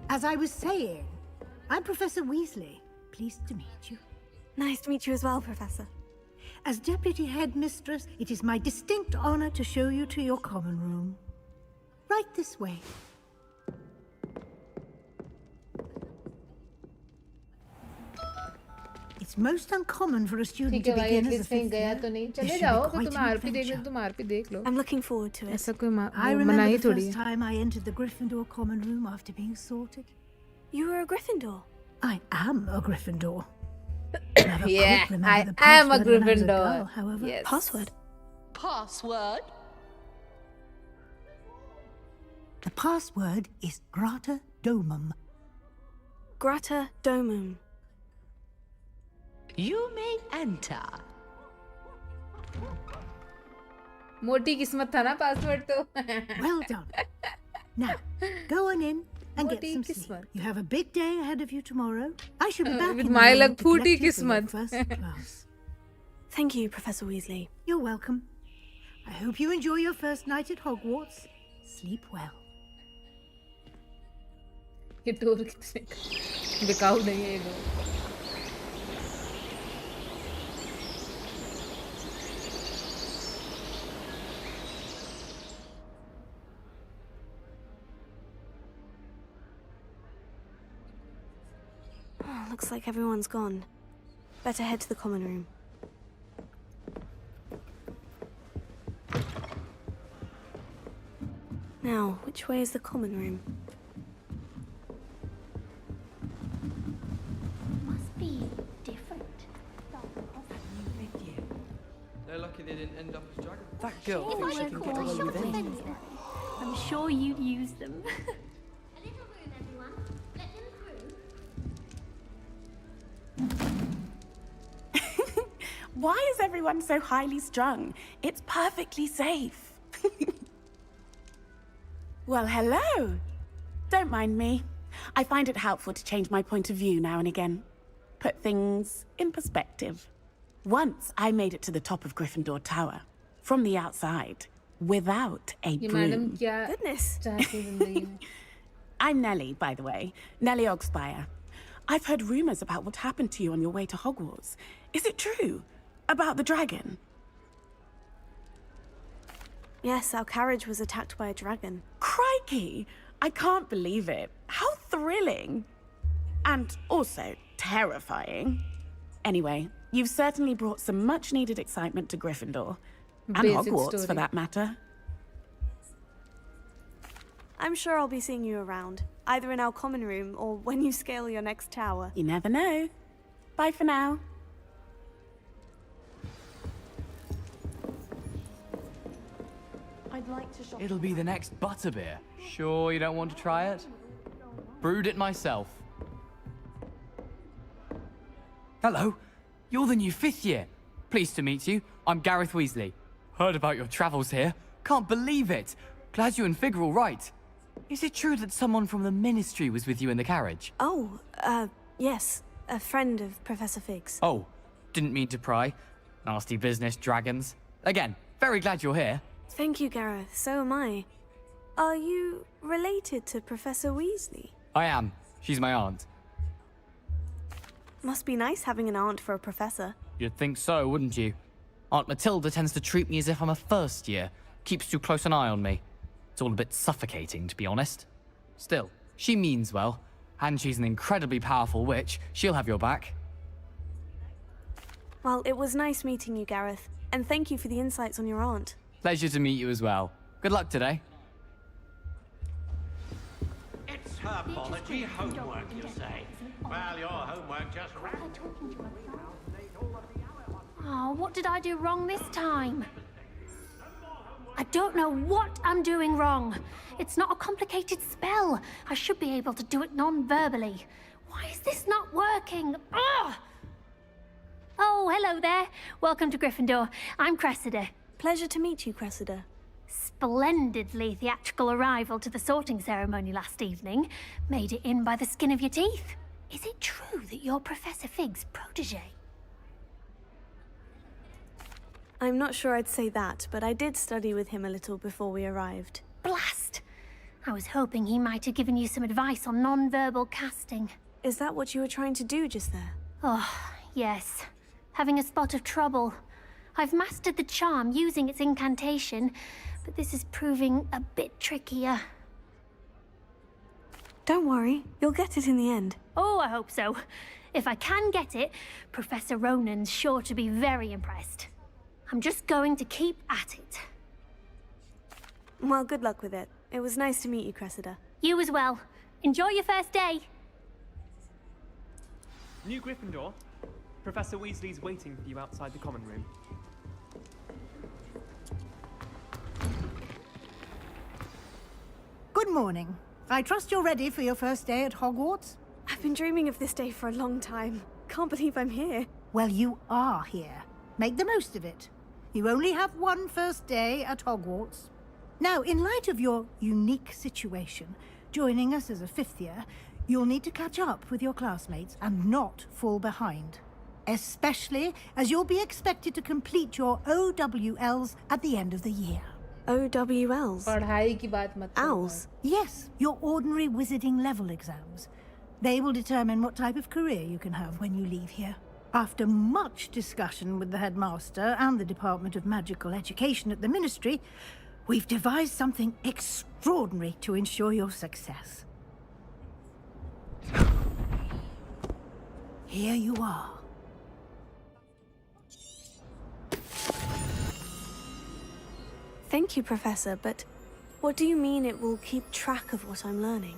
S10: As I was saying, I'm Professor Weasley. Pleased to meet you.
S3: Nice to meet you as well, Professor.
S10: As Deputy Headmistress, it is my distinct honor to show you to your common room. Right this way. It's most uncommon for a student
S1: ठीक
S10: to
S1: है भाई,
S10: begin as a
S1: at least कहीं
S10: fifth
S1: गया
S10: year.
S1: तो नहीं.
S10: This
S1: चले
S10: should
S1: जाओ
S10: be
S1: तो
S10: quite
S1: तुम
S10: an
S1: आरपी देख लो.
S10: adventure.
S1: तुम आरपी देख लो.
S3: I'm looking forward to it.
S1: ऐसा कोई
S10: I
S1: मना
S10: remember
S1: ही
S10: the
S1: थोड़ी
S10: first
S1: है.
S10: time I entered the Gryffindor common room after being sorted.
S3: You were a Gryffindor.
S10: I am a Gryffindor. Never
S1: Yeah,
S10: could remember
S1: I
S10: the
S1: am a
S10: password when I was
S1: Gryffindor.
S10: girl, however.
S1: Yes.
S3: Password.
S11: Password?
S10: The password is Grata Domum.
S3: Grata Domum.
S11: You may enter.
S1: मोटी किस्मत था ना password तो.
S10: Well done. Now, go on in and
S1: What
S10: get some
S1: is
S10: sleep.
S1: one?
S10: You have a big day ahead of you tomorrow. I shall be back
S1: with
S10: in the
S1: my
S10: morning
S1: luck,
S10: to collect
S1: phooti
S10: you for your
S1: kismat.
S10: first class.
S3: Thank you, Professor Weasley.
S10: You're welcome. I hope you enjoy your first night at Hogwarts. Sleep well.
S1: ये टोर कितने बिकाऊ नहीं है ये लोग.
S3: Oh, looks like everyone's gone. Better head to the common room. Now, which way is the common room?
S12: Must be different.
S13: They're lucky they didn't end up as dragons.
S14: That girl
S12: If
S14: thinks
S12: I
S14: she can
S12: were
S14: get
S12: called
S14: away with
S12: short
S14: anything.
S12: fencer, I'm sure you'd use them.
S15: A little room, everyone. Let them through.
S16: Why is everyone so highly strung? It's perfectly safe. Well, hello. Don't mind me. I find it helpful to change my point of view now and again. Put things in perspective. Once I made it to the top of Gryffindor Tower, from the outside, without a
S1: ये madam
S16: broom.
S1: क्या
S3: Goodness.
S1: चाहती है जिंदगी में?
S16: I'm Nellie, by the way. Nellie Ogspire. I've heard rumors about what happened to you on your way to Hogwarts. Is it true? About the dragon?
S3: Yes, our carriage was attacked by a dragon.
S16: Crikey! I can't believe it. How thrilling! And also terrifying. Anyway, you've certainly brought some much-needed excitement to Gryffindor. And
S1: Basic
S16: Hogwarts, for
S1: story.
S16: that matter.
S3: I'm sure I'll be seeing you around, either in our common room or when you scale your next tower.
S16: You never know. Bye for now.
S3: I'd like to shop.
S14: It'll be the next butterbeer. Sure you don't want to try it? Brewed it myself. Hello, you're the new 5th year. Pleased to meet you. I'm Gareth Weasley. Heard about your travels here. Can't believe it. Glad you and Fig are all right. Is it true that someone from the Ministry was with you in the carriage?
S3: Oh, yes. A friend of Professor Fig's.
S14: Oh, didn't mean to pry. Nasty business, dragons. Again, very glad you're here.
S3: Thank you, Gareth. So am I. Are you related to Professor Weasley?
S14: I am. She's my aunt.
S3: Must be nice having an aunt for a professor.
S14: You'd think so, wouldn't you? Aunt Matilda tends to treat me as if I'm a first year. Keeps too close an eye on me. It's all a bit suffocating, to be honest. Still, she means well. And she's an incredibly powerful witch. She'll have your back.
S3: Well, it was nice meeting you, Gareth. And thank you for the insights on your aunt.
S14: Pleasure to meet you as well. Good luck today.
S5: It's herbology homework, you say? Well, your homework just ran.
S12: Oh, what did I do wrong this time? I don't know what I'm doing wrong. It's not a complicated spell. I should be able to do it non-verbally. Why is this not working? Ugh! Oh, hello there. Welcome to Gryffindor. I'm Cressida.
S3: Pleasure to meet you, Cressida.
S12: Splendidly theatrical arrival to the sorting ceremony last evening. Made it in by the skin of your teeth. Is it true that you're Professor Fig's protege?
S3: I'm not sure I'd say that, but I did study with him a little before we arrived.
S12: Blast! I was hoping he might have given you some advice on non-verbal casting.
S3: Is that what you were trying to do just there?
S12: Oh, yes. Having a spot of trouble. I've mastered the charm using its incantation, but this is proving a bit trickier.
S3: Don't worry, you'll get it in the end.
S12: Oh, I hope so. If I can get it, Professor Ronan's sure to be very impressed. I'm just going to keep at it.
S3: Well, good luck with it. It was nice to meet you, Cressida.
S12: You as well. Enjoy your first day.
S13: New Gryffindor. Professor Weasley's waiting for you outside the common room.
S10: Good morning. I trust you're ready for your first day at Hogwarts?
S3: I've been dreaming of this day for a long time. Can't believe I'm here.
S10: Well, you are here. Make the most of it. You only have one first day at Hogwarts. Now, in light of your unique situation, Joining us as a 5th year, you'll need to catch up with your classmates and not fall behind. Especially as you'll be expected to complete your OWLs at the end of the year.
S3: OWLs?
S1: पढ़ाई की बात मत करो।
S10: Owls? Yes, your ordinary wizarding level exams. They will determine what type of career you can have when you leave here. After much discussion with the headmaster and the Department of Magical Education at the Ministry, we've devised something extraordinary to ensure your success. Here you are.
S3: Thank you, Professor, but what do you mean it will keep track of what I'm learning?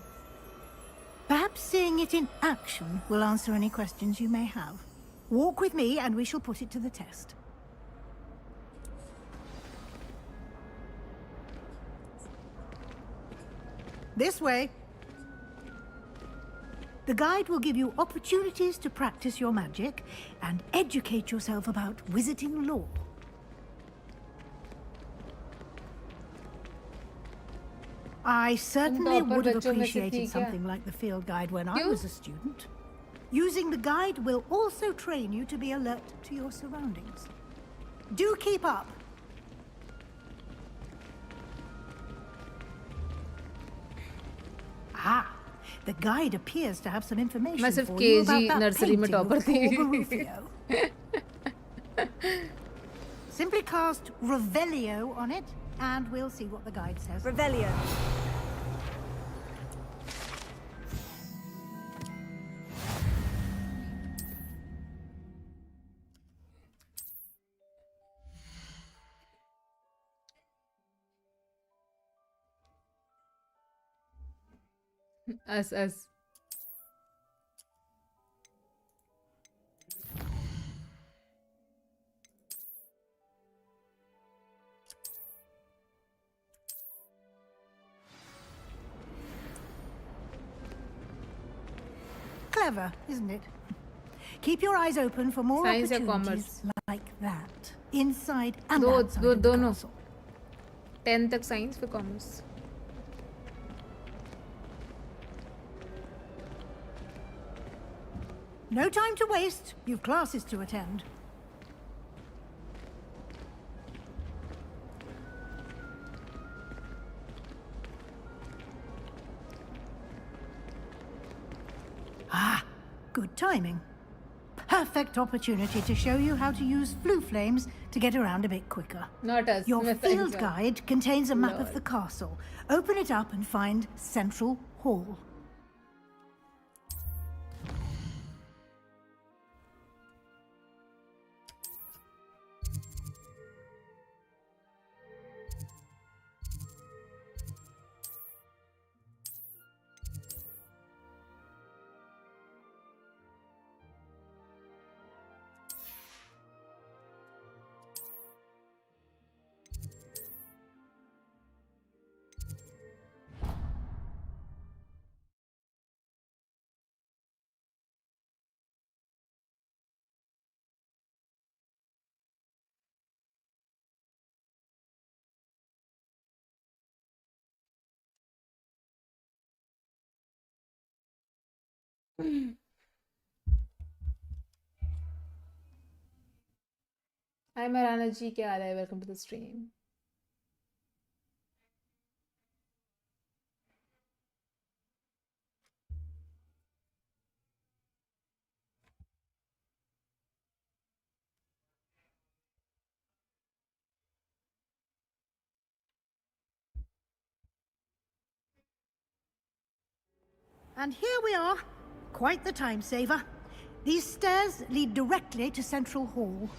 S10: Perhaps seeing it in action will answer any questions you may have. Walk with me and we shall put it to the test. This way. The guide will give you opportunities to practice your magic and educate yourself about wizarding lore. I certainly would have appreciated something like the field guide when I was a student. Using the guide will also train you to be alert to your surroundings. Do keep up. Ah, the guide appears to have some information for you about that painting of Paul Garufio. Simply cast Revelio on it, and we'll see what the guide says.
S3: Revelio.
S1: Us.
S10: Clever, isn't it? Keep your eyes open for more
S1: Science या
S10: opportunities
S1: commerce?
S10: like that, inside and
S1: दो
S10: outside
S1: दो
S10: of the
S1: दोनों
S10: castle.
S1: 10 तक science फिर commerce.
S10: No time to waste. You've classes to attend. Ah, good timing. Perfect opportunity to show you how to use flue flames to get around a bit quicker.
S1: Not us.
S10: Your
S1: मैं
S10: field
S1: science
S10: guide contains a map of
S1: Lord.
S10: the castle. Open it up and find Central Hall.
S1: Hi Maharana ji, क्या हाल है? Welcome to the stream.
S10: And here we are. Quite the time saver. These stairs lead directly to Central Hall.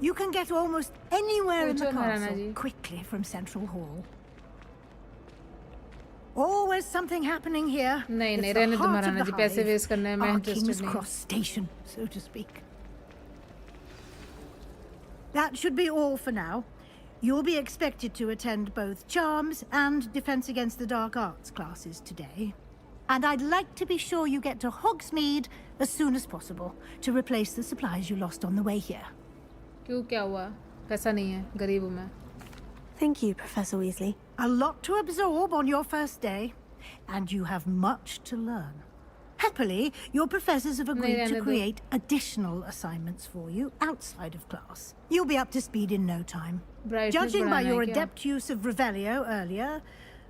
S10: You can get almost anywhere in the
S1: पूछो Maharana
S10: castle
S1: ji.
S10: quickly from Central Hall. Always something happening here.
S1: नहीं,
S10: It's
S1: नहीं,
S10: the
S1: रहने दो
S10: heart of
S1: Maharana
S10: the
S1: जी, पैसे
S10: hive,
S1: waste करने में मैं
S10: our
S1: interested
S10: King's
S1: नहीं।
S10: Cross Station, so to speak. That should be all for now. You'll be expected to attend both Charms and Defense Against the Dark Arts classes today. And I'd like to be sure you get to Hogsmeade as soon as possible to replace the supplies you lost on the way here.
S1: क्यों, क्या हुआ? पैसा नहीं है, गरीब हूँ मैं।
S3: Thank you, Professor Weasley.
S10: A lot to absorb on your first day, and you have much to learn. Happily, your professors have agreed to create additional assignments for you outside of class. You'll be up to speed in no time. Judging by your adept use of Revelio earlier,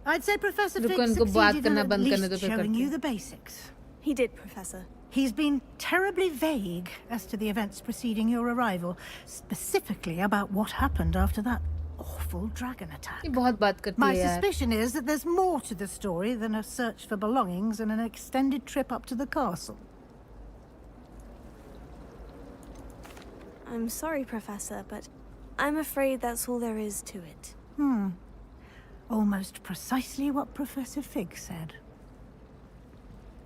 S10: I'd say Professor Fig succeeded in at least showing you the basics.
S3: He did, Professor.
S10: He's been terribly vague as to the events preceding your arrival, specifically about what happened after that awful dragon attack. My suspicion is that there's more to the story than a search for belongings and an extended trip up to the castle.
S3: I'm sorry, Professor, but I'm afraid that's all there is to it.
S10: Almost precisely what Professor Fig said.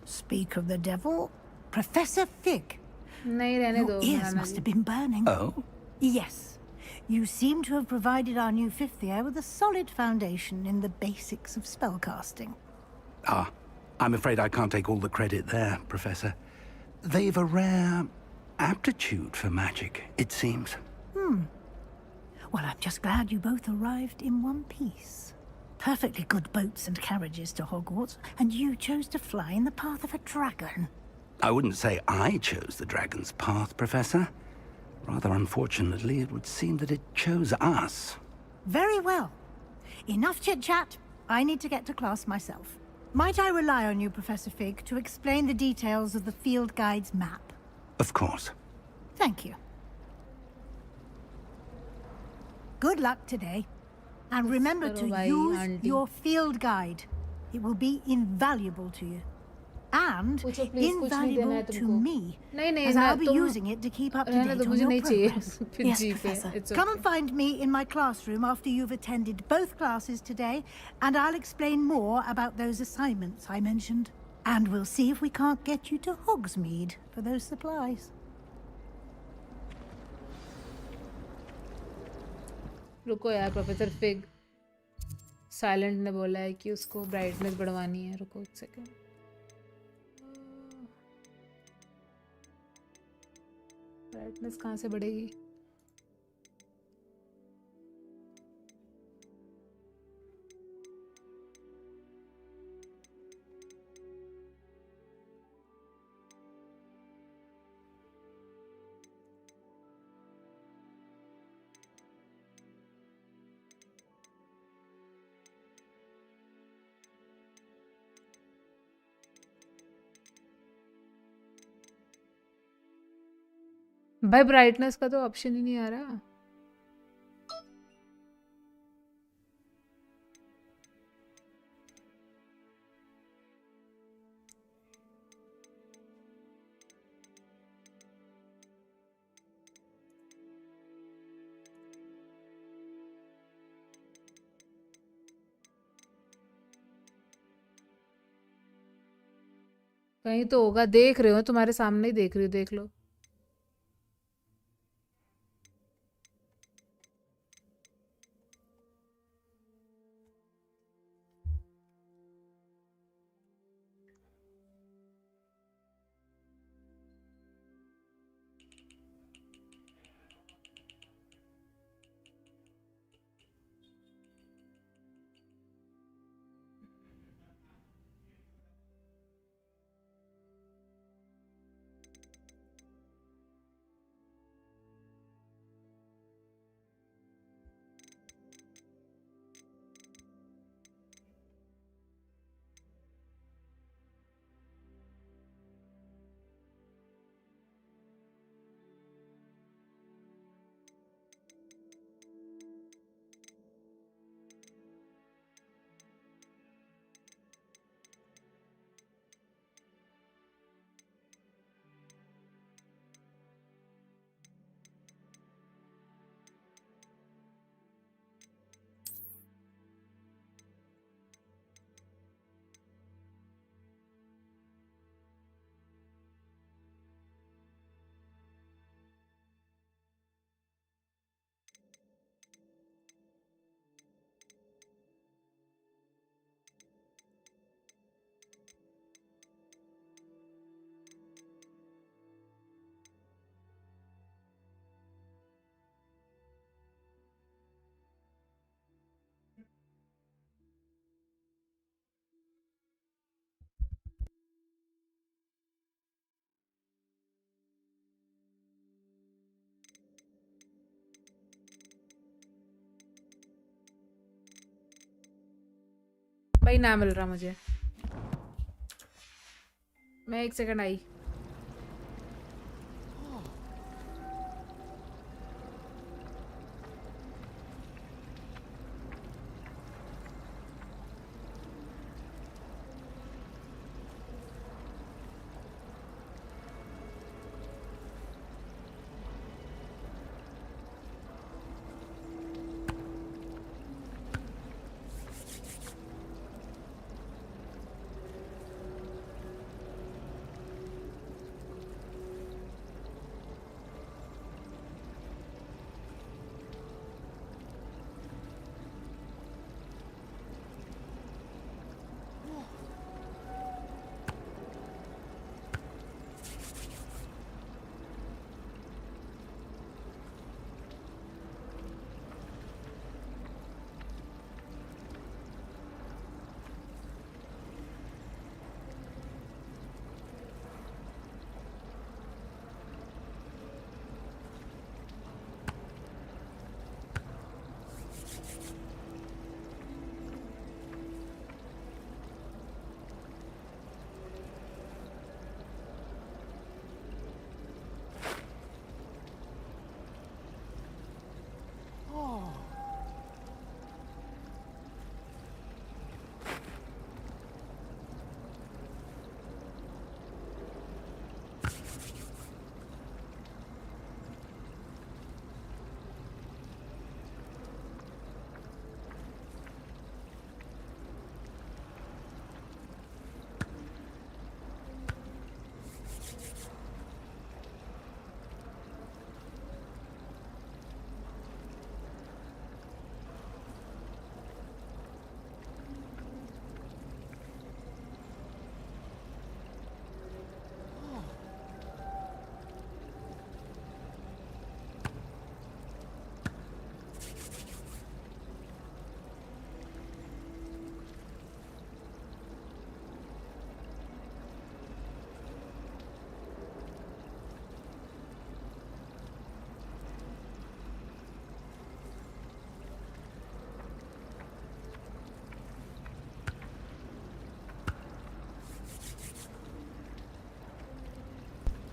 S10: Speak of the devil, Professor Fig. Your ears must have been burning.
S2: Oh?
S10: Yes. You seem to have provided our new fifth year with a solid foundation in the basics of spellcasting.
S2: Ah, I'm afraid I can't take all the credit there, Professor. They've a rare aptitude for magic, it seems.
S10: Well, I'm just glad you both arrived in one piece. Perfectly good boats and carriages to Hogwarts, and you chose to fly in the path of a dragon.
S2: I wouldn't say I chose the dragon's path, Professor. Rather unfortunately, it would seem that it chose us.
S10: Very well. Enough chit-chat. I need to get to class myself. Might I rely on you, Professor Fig, to explain the details of the field guide's map?
S2: Of course.
S10: Thank you. Good luck today. And remember to use your field guide. It will be invaluable to you. And invaluable to me, as I'll be using it to keep up to date on your progress.
S3: Yes, Professor.
S10: Come and find me in my classroom after you've attended both classes today, and I'll explain more about those assignments I mentioned. And we'll see if we can't get you to Hogsmeade for those supplies.
S1: रुको यार, professor fig silent ने बोला है कि उसको brightness Barwani है. रुको एक सेकंड. ब्राइटनेस कहाँ से बढ़ेगी? भाई ब्राइटनेस का तो ऑप्शन ही नहीं आ रहा. कहीं तो होगा. देख रहे हो, तुम्हारे सामने ही देख रही हो, देख लो. भाई ना मिल रहा मुझे। मैं 1 सेकंड आई।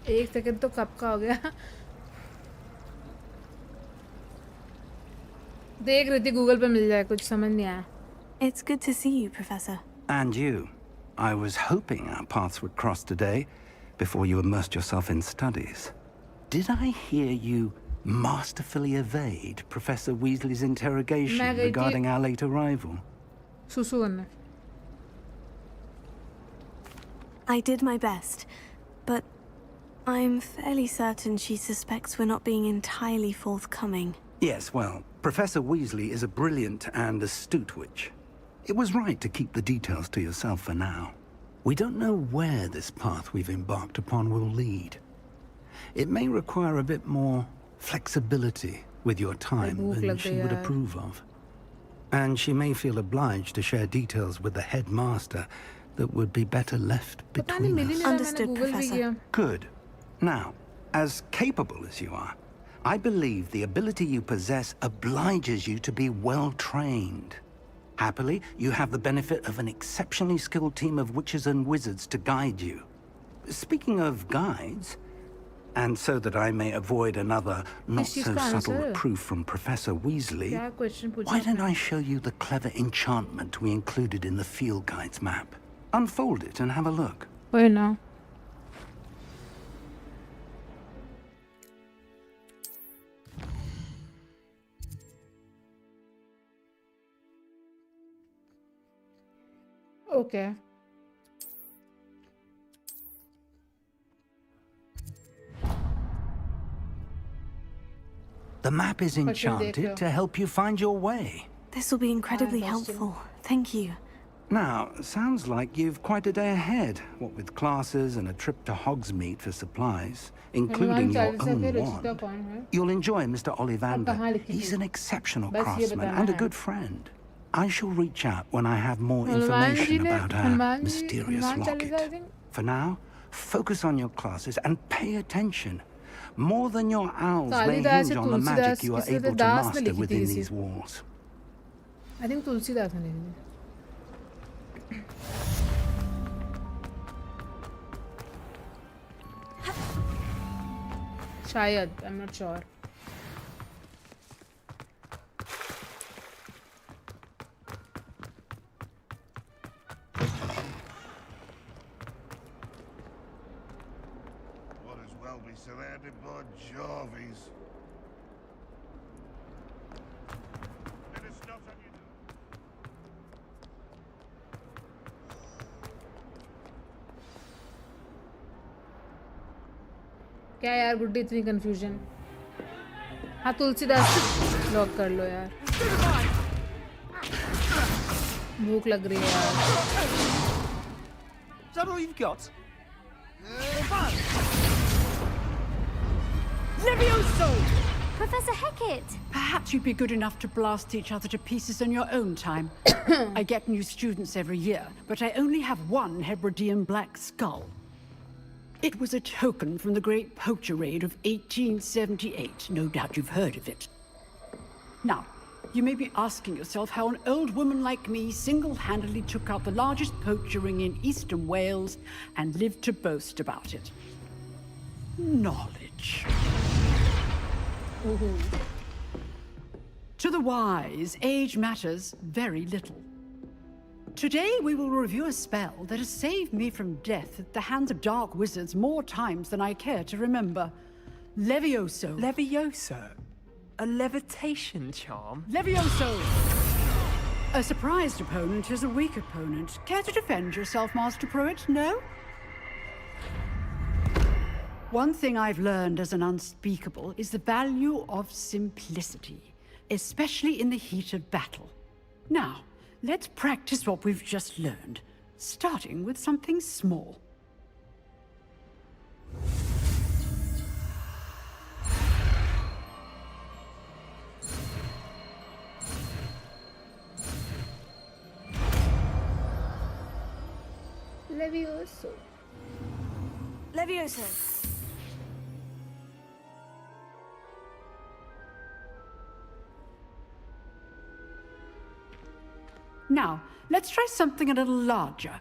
S1: एक सेकंड तो कब का हो गया। देख रही थी गूगल पे मिल जाए, कुछ समझ नहीं आया।
S3: It's good to see you, Professor.
S2: And you. I was hoping our paths would cross today, before you immersed yourself in studies. Did I hear you masterfully evade Professor Weasley's interrogation regarding our late arrival?
S1: सुसु करना।
S3: I did my best, but I'm fairly certain she suspects we're not being entirely forthcoming.
S2: Yes, well, Professor Weasley is a brilliant and astute witch. It was right to keep the details to yourself for now. We don't know where this path we've embarked upon will lead. It may require a bit more flexibility with your time than she would approve of. And she may feel obliged to share details with the headmaster that would be better left between us.
S3: Understood, Professor.
S2: Good. Now, as capable as you are, I believe the ability you possess obliges you to be well-trained. Happily, you have the benefit of an exceptionally skilled team of witches and wizards to guide you. Speaking of guides, and so that I may avoid another not-so-subtle reproof from Professor Weasley, why don't I show you the clever enchantment we included in the field guide's map? Unfold it and have a look.
S1: Wait now. Okay.
S2: The map is enchanted to help you find your way.
S3: This will be incredibly helpful. Thank you.
S2: Now, sounds like you've quite a day ahead, what with classes and a trip to Hogsmeade for supplies, including your own wand. You'll enjoy Mr. Ollivander. He's an exceptional craftsman and a good friend. I shall reach out when I have more information about our mysterious locket. For now, focus on your classes and pay attention. More than your owls may hinge on the magic you are able to master within these walls.
S1: I think Tulsidas ने लिखी थी। शायद, I'm not sure.
S17: Might as well be surrounded by Jarvies. Let us not on you.
S1: क्या यार गुड्डी इतनी confusion. हाँ Tulsidas lock कर लो यार. भूख लग रही है यार.
S13: Is that all you've got?
S18: Levioso!
S15: Professor Hecat!
S18: Perhaps you'd be good enough to blast each other to pieces in your own time. I get new students every year, but I only have one Hebridean black skull. It was a token from the Great Poacher Raid of 1878. No doubt you've heard of it. Now, you may be asking yourself how an old woman like me single-handedly took out the largest poacher ring in eastern Wales and lived to boast about it. Knowledge. To the wise, age matters very little. Today we will review a spell that has saved me from death at the hands of dark wizards more times than I care to remember. Levioso.
S13: Levioso? A levitation charm?
S18: Levioso! A surprised opponent is a weak opponent. Care to defend yourself, Master Pruitt? No? One thing I've learned as an unspeakable is the value of simplicity, especially in the heat of battle. Now, let's practice what we've just learned, starting with something small.
S1: Levioso.
S3: Levioso.
S18: Now, let's try something a little larger.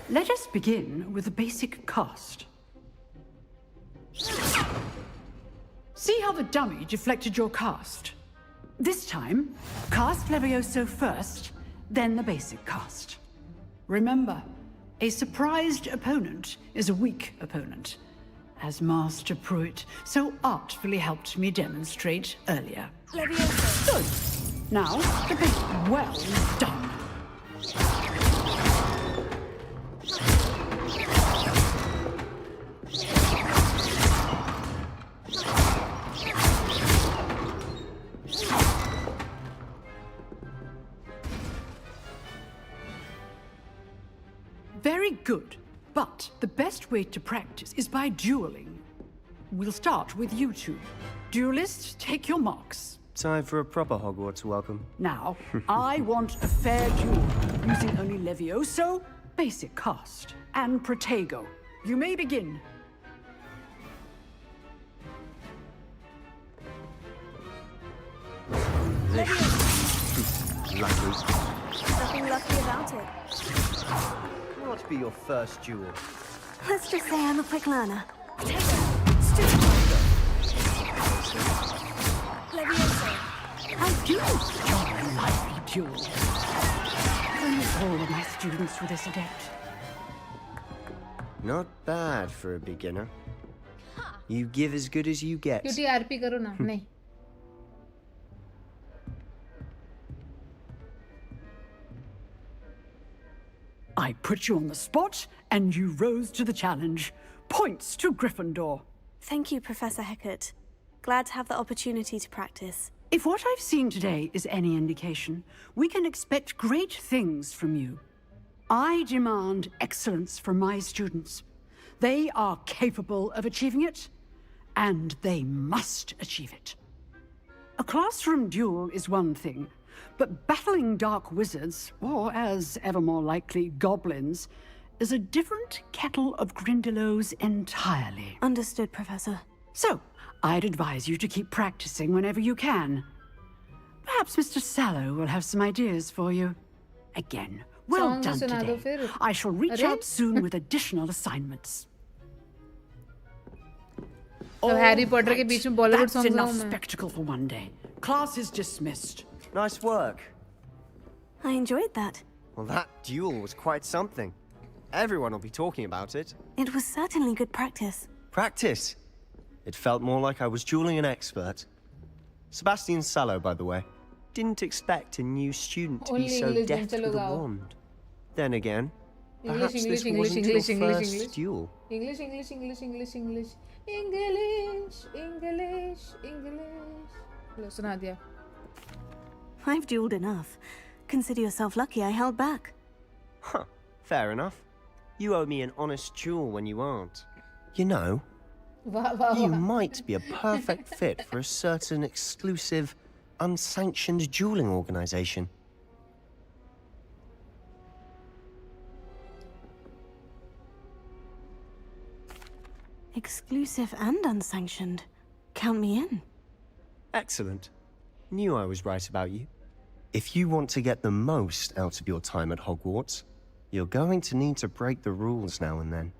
S18: Let us begin with the basic cast. See how the dummy deflected your cast? This time, cast Levioso first, then the basic cast. Remember, a surprised opponent is a weak opponent, as Master Pruitt so artfully helped me demonstrate earlier.
S3: Levioso.
S18: Good. Now, the basic well done. Very good, but the best way to practice is by dueling. We'll start with you two. Duelists, take your marks.
S19: Time for a proper Hogwarts welcome.
S18: Now, I want a fair duel, using only Levioso, basic cast, and Protego. You may begin.
S3: Nothing lucky about it.
S19: What be your first duel?
S3: Let's just say I'm a quick learner. Levioso.
S18: I do enjoy a lively duel. Almost all of my students were this adept.
S19: Not bad for a beginner. You give as good as you get.
S1: क्योंकि RP करो ना नहीं.
S18: I put you on the spot, and you rose to the challenge. Points to Gryffindor.
S3: Thank you, Professor Hecat. Glad to have the opportunity to practice.
S18: If what I've seen today is any indication, we can expect great things from you. I demand excellence from my students. They are capable of achieving it, and they must achieve it. A classroom duel is one thing, but battling dark wizards, or as ever more likely, goblins, is a different kettle of Grindylows entirely.
S3: Understood, Professor.
S18: So, I'd advise you to keep practicing whenever you can. Perhaps Mr. Sallow will have some ideas for you. Again, well
S1: Song
S18: done
S1: सुना दो
S18: today.
S1: फिर.
S18: I shall reach
S1: अरे?
S18: out soon with additional assignments.
S1: तो Harry Potter के बीच में Bollywood
S18: That's
S1: song
S18: enough
S1: गाऊं मैं.
S18: spectacle for one day. Class is dismissed.
S19: Nice work.
S3: I enjoyed that.
S19: Well, that duel was quite something. Everyone will be talking about it.
S3: It was certainly good practice.
S19: Practice. It felt more like I was dueling an expert. Sebastian Sallow, by the way. Didn't expect a new student to
S1: Only
S19: be so
S1: English
S19: deft
S1: चलो
S19: with a
S1: गाओ.
S19: wand. Then again,
S1: English,
S19: perhaps
S1: English,
S19: this
S1: English,
S19: wasn't
S1: English,
S19: your
S1: English,
S19: first
S1: English.
S19: duel.
S1: English, English, English, English, English, English, English, English. लो सुना दिया.
S3: I've dueled enough. Consider yourself lucky I held back.
S19: Huh. Fair enough. You owe me an honest duel when you aren't. You know,
S1: वाह वाह
S19: you
S1: वाह.
S19: might be a perfect fit for a certain exclusive, unsanctioned dueling organization.
S3: Exclusive and unsanctioned. Count me in.
S19: Excellent. Knew I was right about you. If you want to get the most out of your time at Hogwarts, you're going to need to break the rules now and then.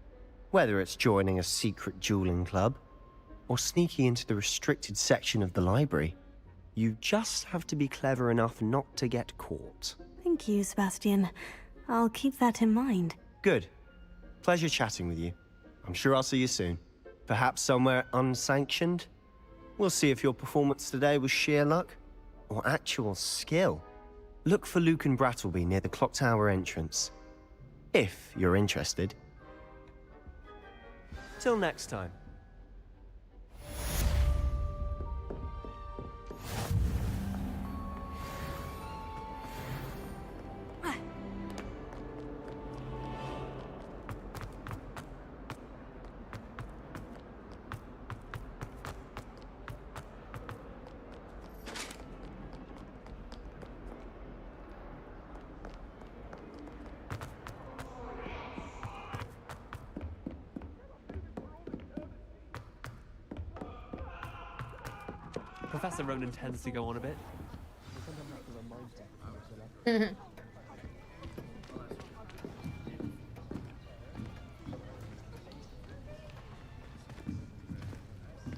S19: Whether it's joining a secret dueling club, or sneaking into the restricted section of the library, you just have to be clever enough not to get caught.
S3: Thank you, Sebastian. I'll keep that in mind.
S19: Good. Pleasure chatting with you. I'm sure I'll see you soon. Perhaps somewhere unsanctioned? We'll see if your performance today was sheer luck or actual skill. Look for Luke and Brattleby near the clock tower entrance. If you're interested. Till next time.
S13: Professor Ronan tends to go on a bit.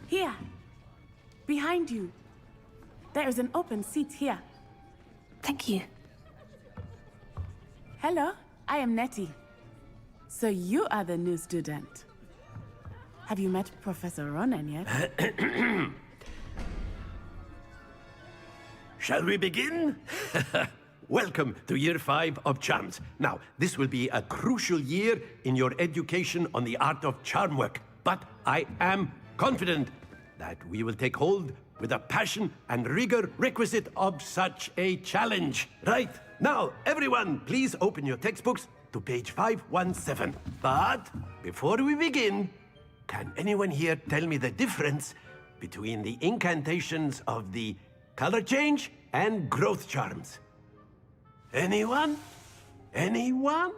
S16: Here. Behind you. There is an open seat here.
S3: Thank you.
S16: Hello, I am Nettie. So you are the new student. Have you met Professor Ronan yet?
S5: Shall we begin? Welcome to Year 5 of Charms. Now, this will be a crucial year in your education on the art of charm work, but I am confident that we will take hold with the passion and rigor requisite of such a challenge. Right, now, everyone, please open your textbooks to page 517. But before we begin, can anyone here tell me the difference between the incantations of the color change and growth charms? Anyone? Anyone?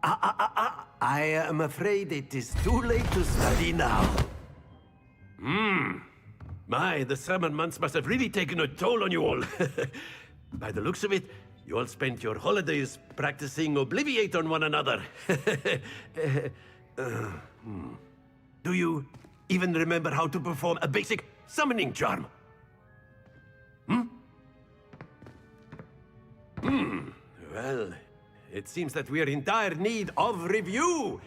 S5: I am afraid it is too late to study now. My, the summer months must have really taken a toll on you all. By the looks of it, you all spent your holidays practicing Obliviate on one another. Do you even remember how to perform a basic summoning charm? Well, it seems that we are in dire need of review.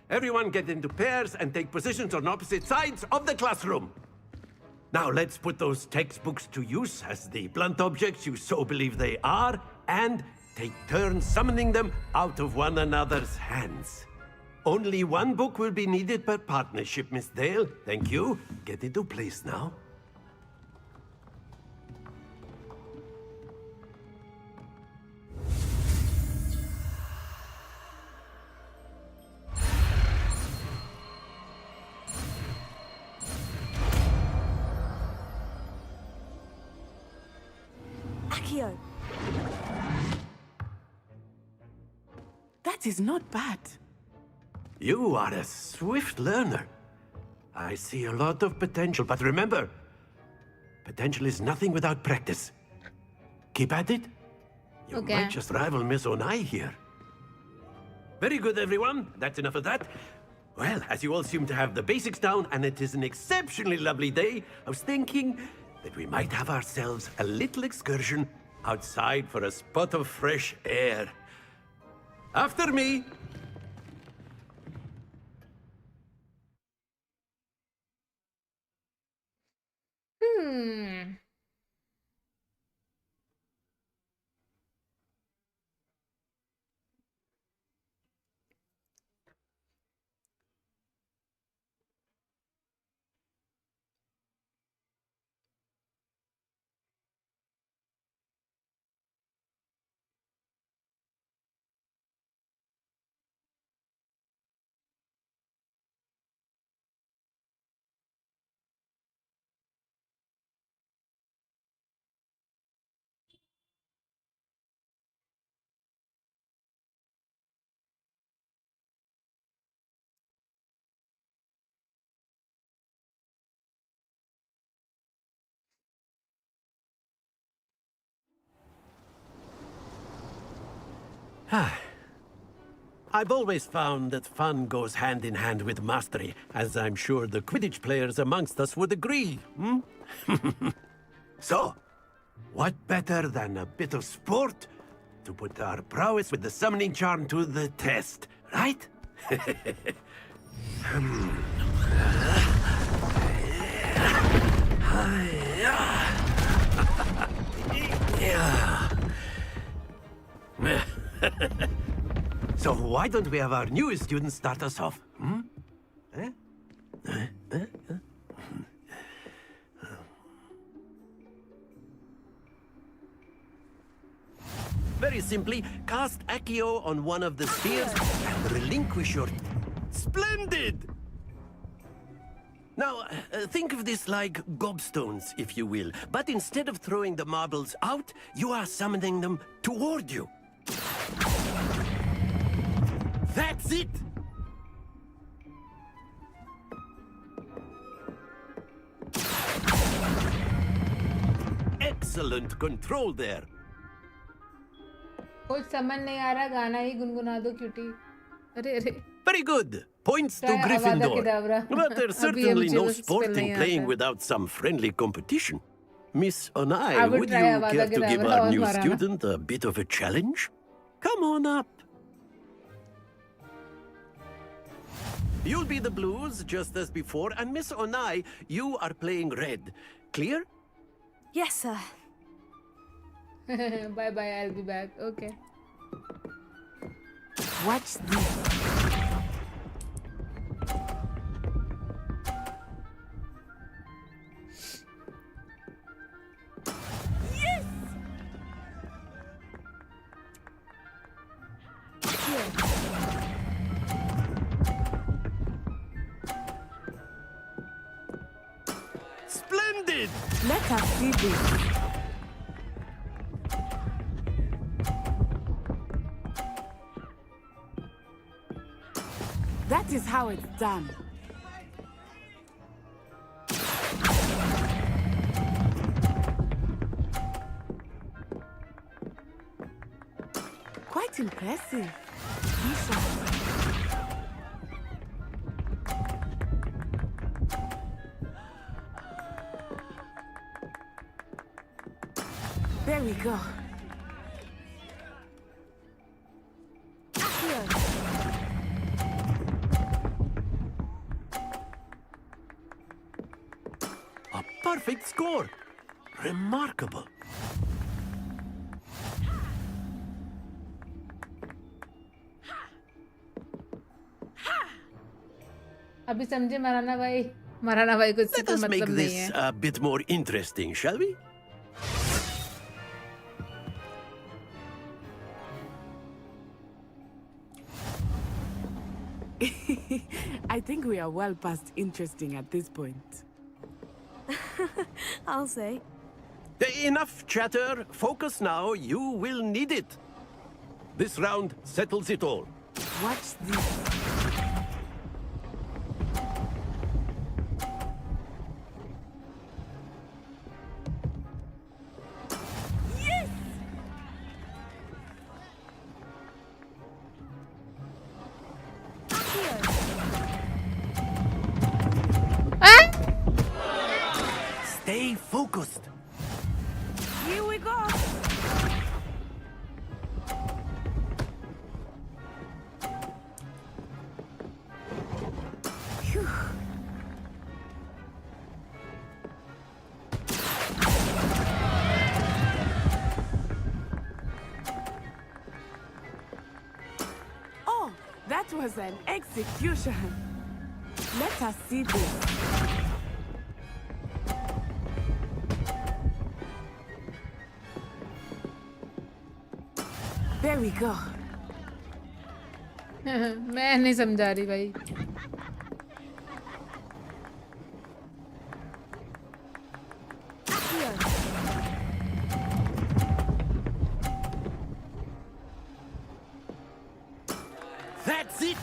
S5: Everyone get into pairs and take positions on opposite sides of the classroom. Now let's put those textbooks to use as the blunt objects you so believe they are, and take turns summoning them out of one another's hands. Only one book will be needed per partnership, Miss Dale. Thank you. Get into place now.
S3: Accio.
S16: That is not bad.
S5: You are a swift learner. I see a lot of potential, but remember, potential is nothing without practice. Keep at it. You might just rival Miss Onai here. Very good, everyone. That's enough of that. Well, as you all seem to have the basics down, and it is an exceptionally lovely day, I was thinking that we might have ourselves a little excursion outside for a spot of fresh air. After me! I've always found that fun goes hand in hand with mastery, as I'm sure the Quidditch players amongst us would agree, hmm? So, what better than a bit of sport to put our prowess with the summoning charm to the test, right? So why don't we have our newest student start us off? Hmm? Very simply, cast Accio on one of the spheres and relinquish your... Splendid! Now, think of this like gobstones, if you will. But instead of throwing the marbles out, you are summoning them toward you. That's it! Excellent control there.
S1: कुछ समझ नहीं आ रहा, गाना ही गुनगुना दो cutie. अरे अरे.
S5: Very good. Points to Gryffindor. But there's certainly no sport in playing without some friendly competition. Miss Onai, would you care to give our new student a bit of a challenge? Come on up. You'll be the blues, just as before, and Miss Onai, you are playing red. Clear?
S3: Yes, sir.
S1: Bye bye, I'll be back. Okay.
S16: Watch this.
S3: Yes!
S5: Splendid!
S16: Let us see this. That is how it's done. Quite impressive. There we go.
S5: A perfect score. Remarkable.
S1: अभी समझे मराना भाई कुछ से
S5: Let us make
S1: मतलब नहीं
S5: this
S1: है.
S5: a bit more interesting, shall we?
S16: I think we are well past interesting at this point.
S3: I'll say.
S5: Enough chatter. Focus now. You will need it. This round settles it all.
S16: Watch this. Yes!
S5: Stay focused.
S16: Here we go. Phew. Oh, that was an execution. Let us see this. There we go.
S1: मैं नहीं समझा रही भाई.
S5: That's it.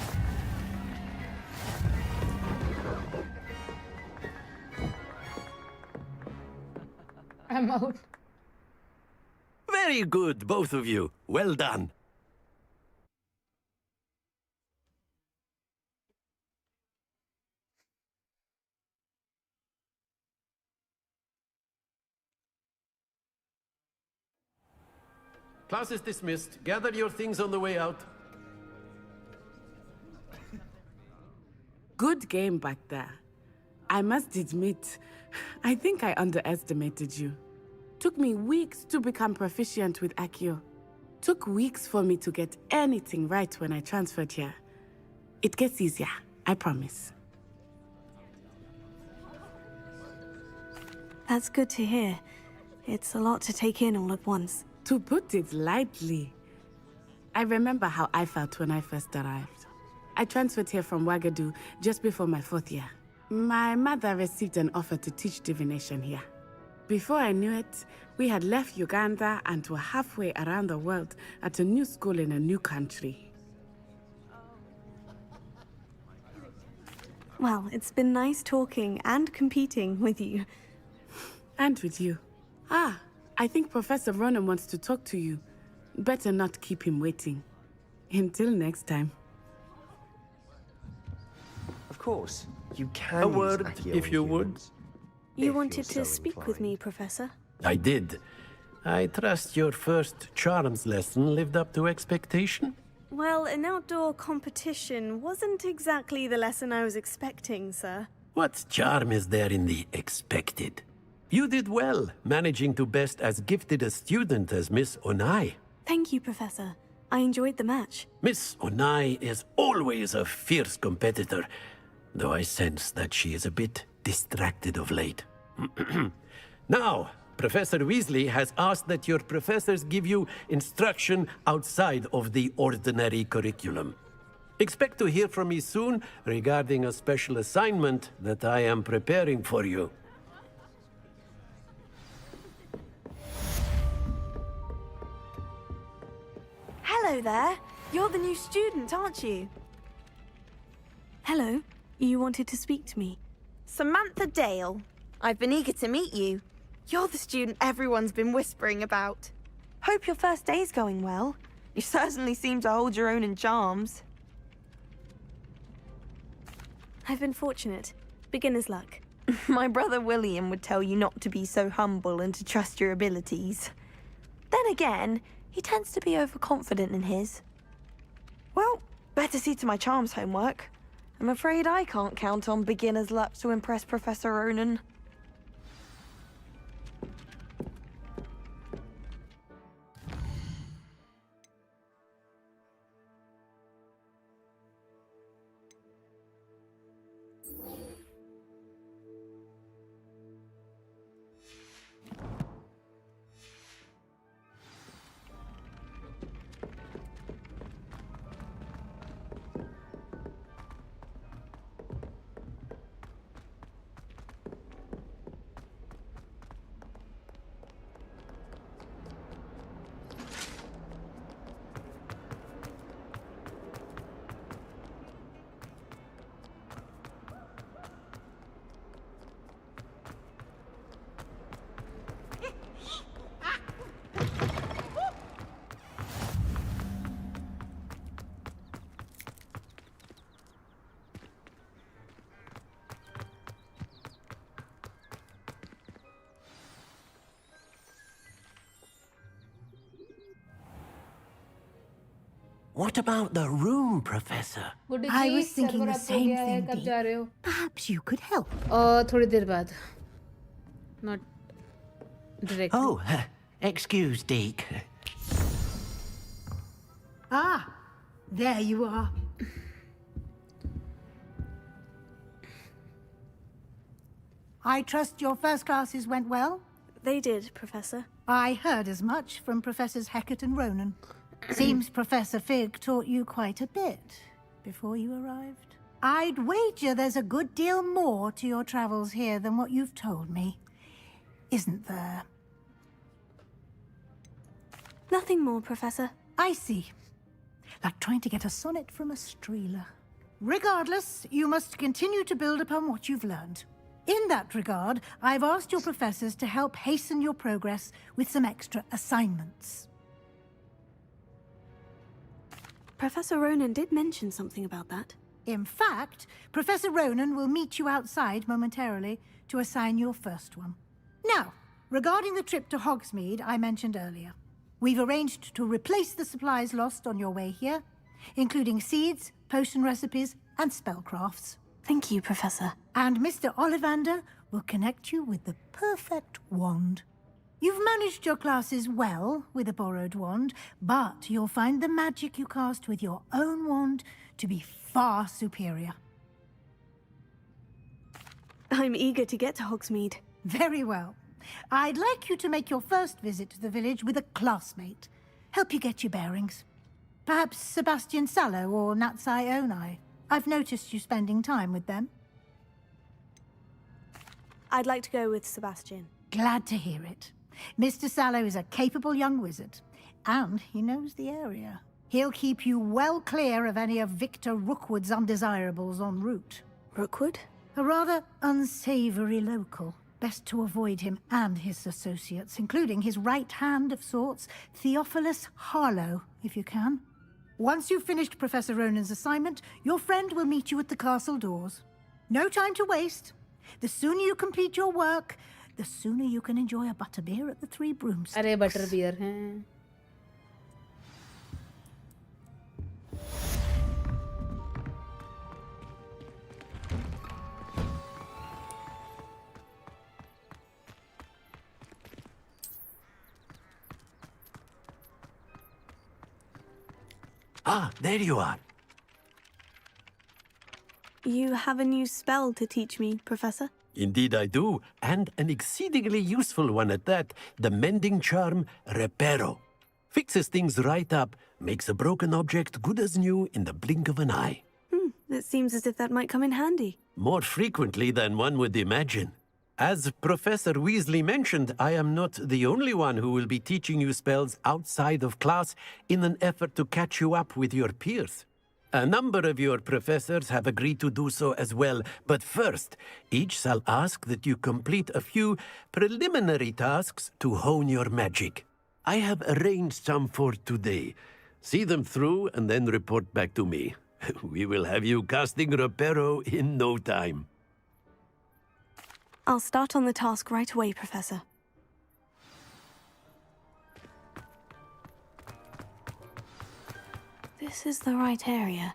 S1: I'm out.
S5: Very good, both of you. Well done. Class is dismissed. Gather your things on the way out.
S16: Good game back there. I must admit, I think I underestimated you. Took me weeks to become proficient with Accio. Took weeks for me to get anything right when I transferred here. It gets easier, I promise.
S3: That's good to hear. It's a lot to take in all at once.
S16: To put it lightly, I remember how I felt when I first arrived. I transferred here from Wagadu just before my 4th year. My mother received an offer to teach divination here. Before I knew it, we had left Uganda and were halfway around the world at a new school in a new country.
S3: Well, it's been nice talking and competing with you.
S16: And with you. Ah, I think Professor Ronan wants to talk to you. Better not keep him waiting. Until next time.
S19: Of course, you can
S5: A
S19: use
S5: word,
S19: Accio
S5: if
S19: on
S5: you would.
S19: humans.
S3: You
S19: If
S3: wanted
S19: you're
S3: to
S19: so
S3: speak with
S19: inclined.
S3: me, Professor?
S5: I did. I trust your first charms lesson lived up to expectation.
S3: Well, an outdoor competition wasn't exactly the lesson I was expecting, sir.
S5: What charm is there in the expected? You did well, managing to best as gifted a student as Miss Onai.
S3: Thank you, Professor. I enjoyed the match.
S5: Miss Onai is always a fierce competitor, though I sense that she is a bit distracted of late. Now, Professor Weasley has asked that your professors give you instruction outside of the ordinary curriculum. Expect to hear from me soon regarding a special assignment that I am preparing for you.
S3: Hello there. You're the new student, aren't you? Hello. You wanted to speak to me.
S20: Samantha Dale. I've been eager to meet you. You're the student everyone's been whispering about. Hope your first day's going well. You certainly seem to hold your own in charms.
S3: I've been fortunate. Beginner's luck.
S20: My brother William would tell you not to be so humble and to trust your abilities. Then again, he tends to be overconfident in his. Well, better see to my charms homework. I'm afraid I can't count on beginner's luck to impress Professor Ronan.
S5: What about the room, Professor?
S1: गुड्डी
S10: I
S1: जी
S10: was thinking
S1: server
S10: the
S1: up हो
S10: same
S1: गया है,
S10: thing,
S1: कब
S10: Dee.
S1: जा रहे हो?
S10: Perhaps you could help.
S1: थोड़ी देर बाद. Not directly.
S5: Oh, excuse, Deke.
S10: Ah, there you are. I trust your first classes went well?
S3: They did, Professor.
S10: I heard as much from Professors Hecat and Ronan. Seems Professor Fig taught you quite a bit before you arrived. I'd wager there's a good deal more to your travels here than what you've told me. Isn't there?
S3: Nothing more, Professor.
S10: I see. Like trying to get a sonnet from a streeler. Regardless, you must continue to build upon what you've learned. In that regard, I've asked your professors to help hasten your progress with some extra assignments.
S3: Professor Ronan did mention something about that.
S10: In fact, Professor Ronan will meet you outside momentarily to assign your first one. Now, regarding the trip to Hogsmeade I mentioned earlier, we've arranged to replace the supplies lost on your way here, including seeds, potion recipes, and spellcrafts.
S3: Thank you, Professor.
S10: And Mr. Ollivander will connect you with the perfect wand. You've managed your classes well with a borrowed wand, but you'll find the magic you cast with your own wand to be far superior.
S3: I'm eager to get to Hogsmeade.
S10: Very well. I'd like you to make your first visit to the village with a classmate. Help you get your bearings. Perhaps Sebastian Sallow or Natsai Onai. I've noticed you spending time with them.
S3: I'd like to go with Sebastian.
S10: Glad to hear it. Mr. Sallow is a capable young wizard, and he knows the area. He'll keep you well clear of any of Victor Rookwood's undesirables en route.
S3: Rookwood?
S10: A rather unsavory local. Best to avoid him and his associates, including his right hand of sorts, Theophilus Harlow, if you can. Once you've finished Professor Ronan's assignment, your friend will meet you at the castle doors. No time to waste. The sooner you complete your work, the sooner you can enjoy a butterbeer at the Three Broomsticks.
S1: अरे butterbeer हैं.
S5: Ah, there you are.
S3: You have a new spell to teach me, Professor?
S5: Indeed I do, and an exceedingly useful one at that, the mending charm Reparo. Fixes things right up, makes a broken object good as new in the blink of an eye.
S3: It seems as if that might come in handy.
S5: More frequently than one would imagine. As Professor Weasley mentioned, I am not the only one who will be teaching you spells outside of class in an effort to catch you up with your peers. A number of your professors have agreed to do so as well, but first, each shall ask that you complete a few preliminary tasks to hone your magic. I have arranged some for today. See them through and then report back to me. We will have you casting Reparo in no time.
S3: I'll start on the task right away, Professor. This is the right area.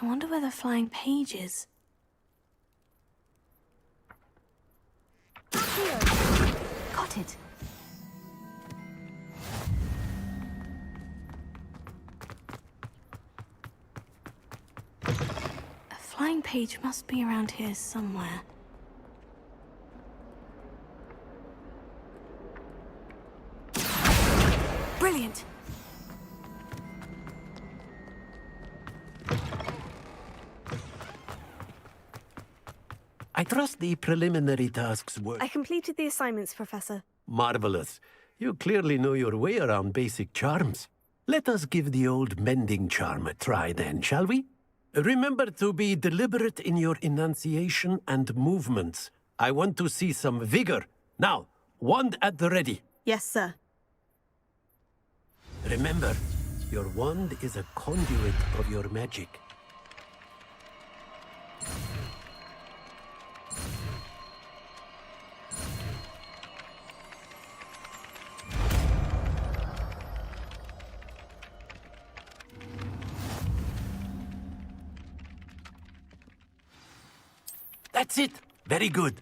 S3: I wonder where the flying page is. Got it. A flying page must be around here somewhere. Brilliant!
S5: I trust the preliminary tasks were...
S3: I completed the assignments, Professor.
S5: Marvelous. You clearly know your way around basic charms. Let us give the old mending charm a try then, shall we? Remember to be deliberate in your enunciation and movements. I want to see some vigor. Now, wand at the ready.
S3: Yes, sir.
S5: Remember, your wand is a conduit of your magic. That's it. Very good.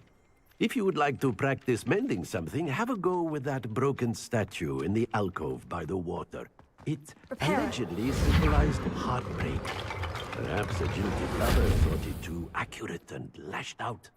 S5: If you would like to practice mending something, have a go with that broken statue in the alcove by the water. It allegedly symbolized heartbreak. Perhaps a jilted lover thought it too accurate and lashed out.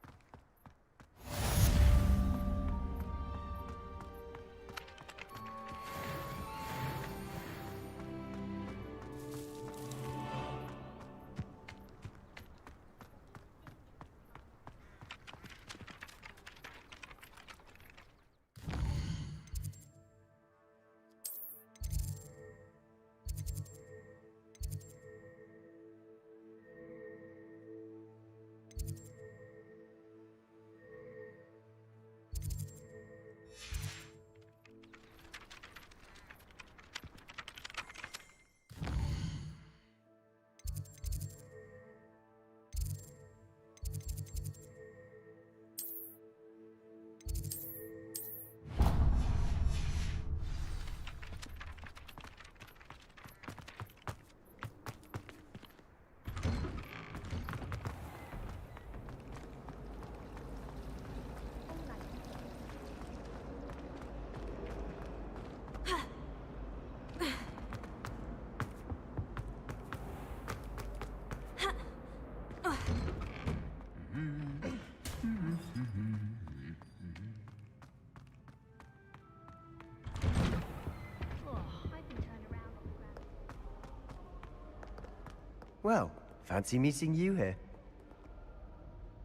S19: Well, fancy meeting you here.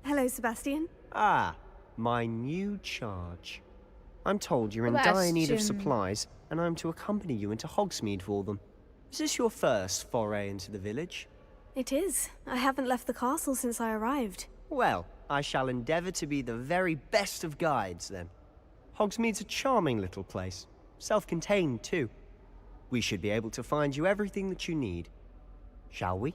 S3: Hello, Sebastian.
S19: Ah, my new charge. I'm told you're in dire need of
S1: Sebastian.
S19: supplies, and I'm to accompany you into Hogsmeade for them. Is this your first foray into the village?
S3: It is. I haven't left the castle since I arrived.
S19: Well, I shall endeavour to be the very best of guides, then. Hogsmeade's a charming little place. Self-contained, too. We should be able to find you everything that you need. Shall we?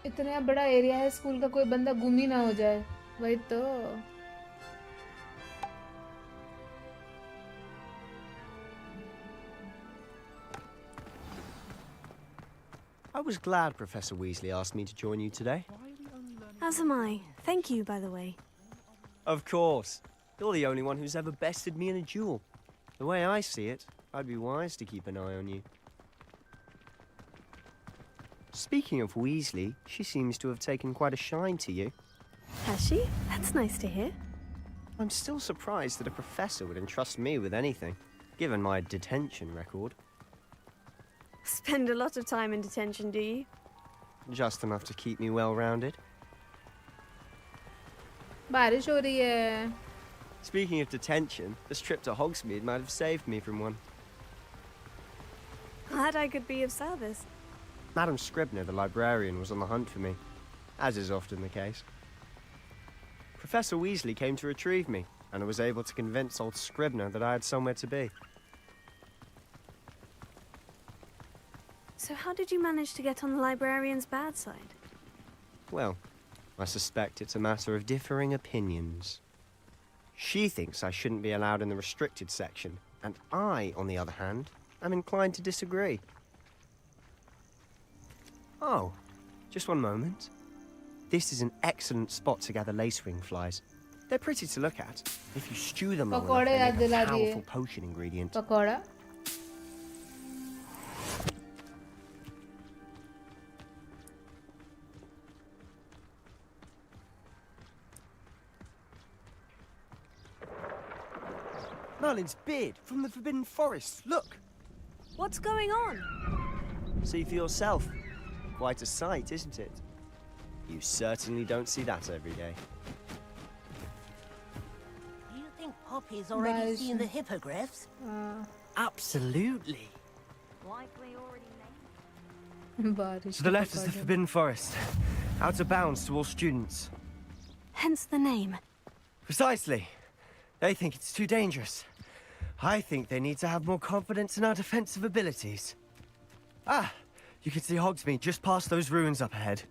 S1: इतना बड़ा area है school का, कोई बंदा गुम ही ना हो जाए। वही तो।
S19: I was glad Professor Weasley asked me to join you today.
S3: As am I. Thank you, by the way.
S19: Of course. You're the only one who's ever bested me in a duel. The way I see it, I'd be wise to keep an eye on you. Speaking of Weasley, she seems to have taken quite a shine to you.
S3: Has she? That's nice to hear.
S19: I'm still surprised that a professor would entrust me with anything, given my detention record.
S3: Spend a lot of time in detention, do you?
S19: Just enough to keep me well-rounded.
S1: बारिश हो रही है।
S19: Speaking of detention, this trip to Hogsmeade might have saved me from one.
S3: Glad I could be of service.
S19: Madam Scribner, the librarian, was on the hunt for me, as is often the case. Professor Weasley came to retrieve me, and I was able to convince old Scribner that I had somewhere to be.
S3: So how did you manage to get on the librarian's bad side?
S19: Well, I suspect it's a matter of differing opinions. She thinks I shouldn't be allowed in the restricted section, and I, on the other hand, am inclined to disagree. Oh, just one moment. This is an excellent spot to gather lacewing flies. They're pretty to look at. If you stew them long enough, they make a powerful potion ingredient.
S1: Pakora.
S21: Merlin's beard from the Forbidden Forest. Look!
S3: What's going on?
S19: See for yourself. Quite a sight, isn't it? You certainly don't see that every day.
S22: Do you think Poppy's already seen the hippogriffs?
S21: Absolutely.
S22: Likely already
S3: To
S21: the left is the Forbidden Forest. Out of bounds to all students.
S3: Hence the name.
S21: Precisely. They think it's too dangerous. I think they need to have more confidence in our defensive abilities. Ah, you can see Hogsmeade just past those ruins up ahead.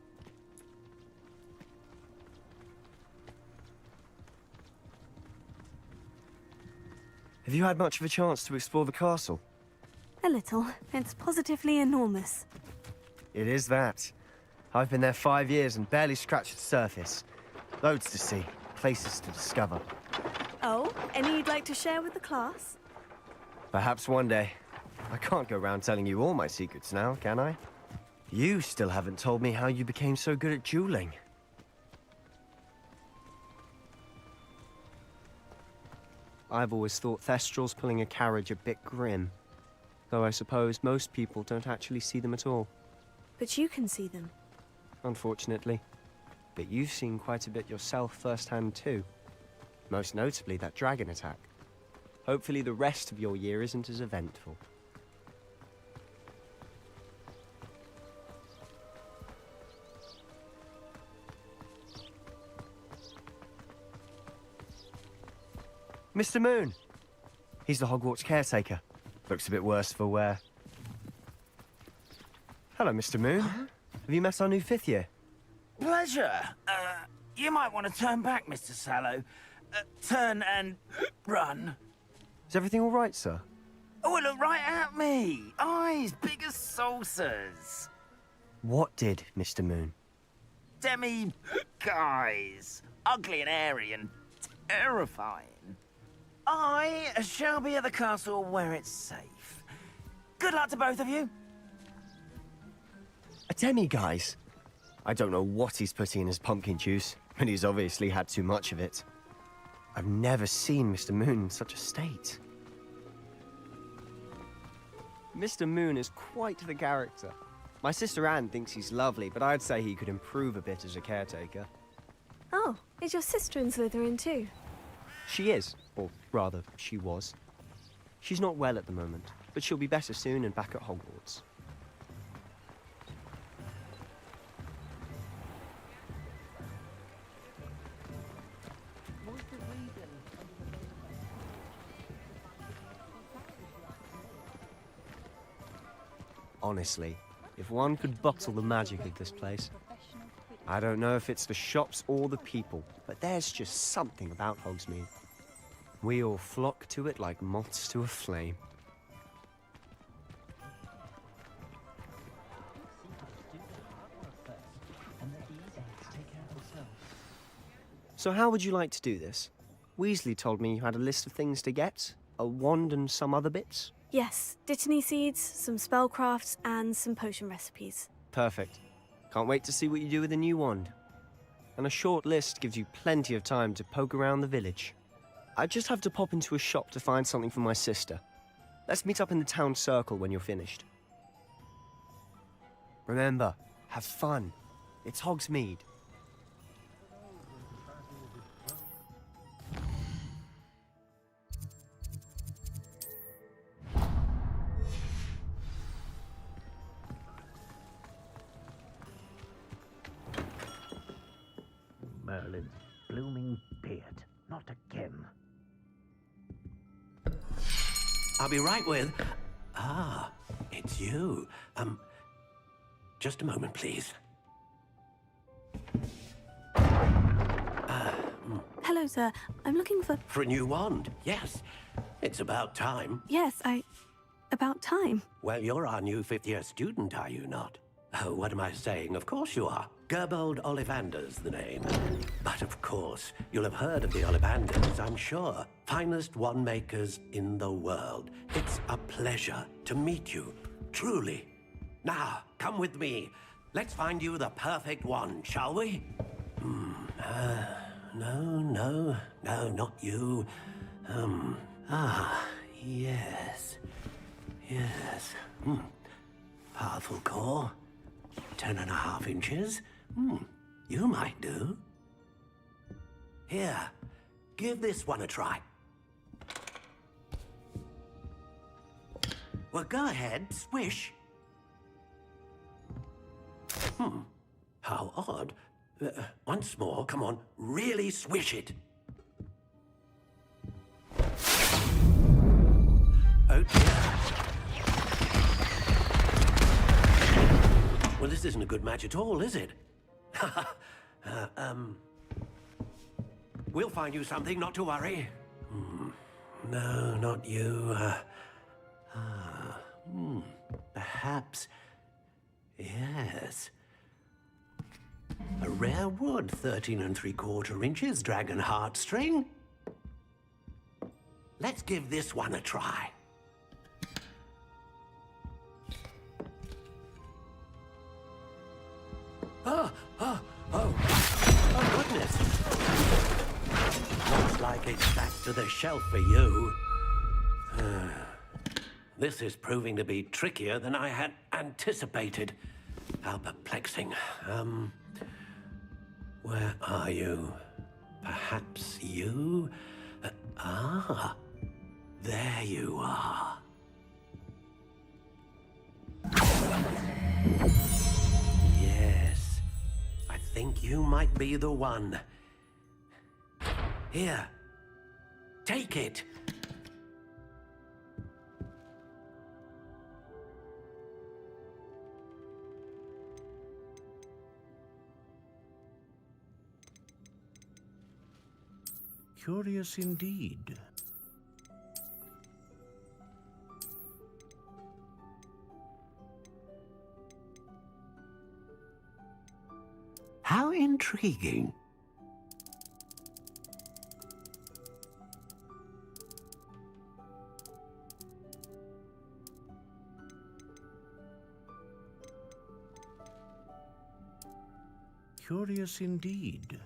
S21: Have you had much of a chance to explore the castle?
S3: A little. It's positively enormous.
S21: It is that. I've been there 5 years and barely scratched the surface. Loads to see, places to discover.
S3: Oh, any you'd like to share with the class?
S21: Perhaps one day. I can't go around telling you all my secrets now, can I? You still haven't told me how you became so good at dueling. I've always thought Thestrals pulling a carriage a bit grim. Though I suppose most people don't actually see them at all.
S3: But you can see them.
S21: Unfortunately. But you've seen quite a bit yourself firsthand too. Most notably that dragon attack. Hopefully the rest of your year isn't as eventful. Mr. Moon! He's the Hogwarts caretaker. Looks a bit worse for wear. Hello, Mr. Moon. Have you met our new 5th year?
S7: Pleasure. You might want to turn back, Mr. Sallow. Turn and run.
S21: Is everything all right, sir?
S7: Oh, look right at me. Eyes big as saucers.
S21: What did, Mr. Moon?
S7: Guys. Ugly and airy and terrifying. I shall be at the castle where it's safe. Good luck to both of you.
S21: A demi-guise? I don't know what he's putting in his pumpkin juice, but he's obviously had too much of it. I've never seen Mr. Moon in such a state. Mr. Moon is quite the character. My sister Anne thinks he's lovely, but I'd say he could improve a bit as a caretaker.
S3: Oh, is your sister in Slytherin too?
S21: She is, or rather, she was. She's not well at the moment, but she'll be better soon and back at Hogwarts. Honestly, if one could bottle the magic of this place. I don't know if it's the shops or the people, but there's just something about Hogsmeade. We all flock to it like moths to a flame. So how would you like to do this? Weasley told me you had a list of things to get, a wand and some other bits.
S3: Yes, Dittany seeds, some spellcrafts, and some potion recipes.
S21: Perfect. Can't wait to see what you do with the new wand. And a short list gives you plenty of time to poke around the village. I just have to pop into a shop to find something for my sister. Let's meet up in the town circle when you're finished. Remember, have fun. It's Hogsmeade.
S7: Merlin's blooming beard. Not again.
S5: I'll be right with... Ah, it's you. Just a moment, please.
S3: Hello, sir. I'm looking for...
S5: For a new wand, yes. It's about time.
S3: Yes, about time.
S5: Well, you're our new 5th-year student, are you not? Oh, what am I saying? Of course you are. Gerbold Ollivander's the name. But of course, you'll have heard of the Ollivanders, I'm sure. Finest wand makers in the world. It's a pleasure to meet you, truly. Now, come with me. Let's find you the perfect wand, shall we? No, not you. Ah, yes. Yes. Powerful core. 10.5 inches. You might do. Here, give this one a try. Well, go ahead, swish. How odd. Once more, come on, really swish it. Oh dear. Well, this isn't a good match at all, is it? We'll find you something, not to worry. No, not you. Perhaps. Yes. A rare wood, 13 3/4 inches, dragon heartstring. Let's give this one a try. Oh, goodness. Looks like it's back to the shelf for you. This is proving to be trickier than I had anticipated. How perplexing. Where are you? Perhaps you? There you are. Yes, I think you might be the one. Here, take it. Curious indeed. How intriguing. Curious indeed.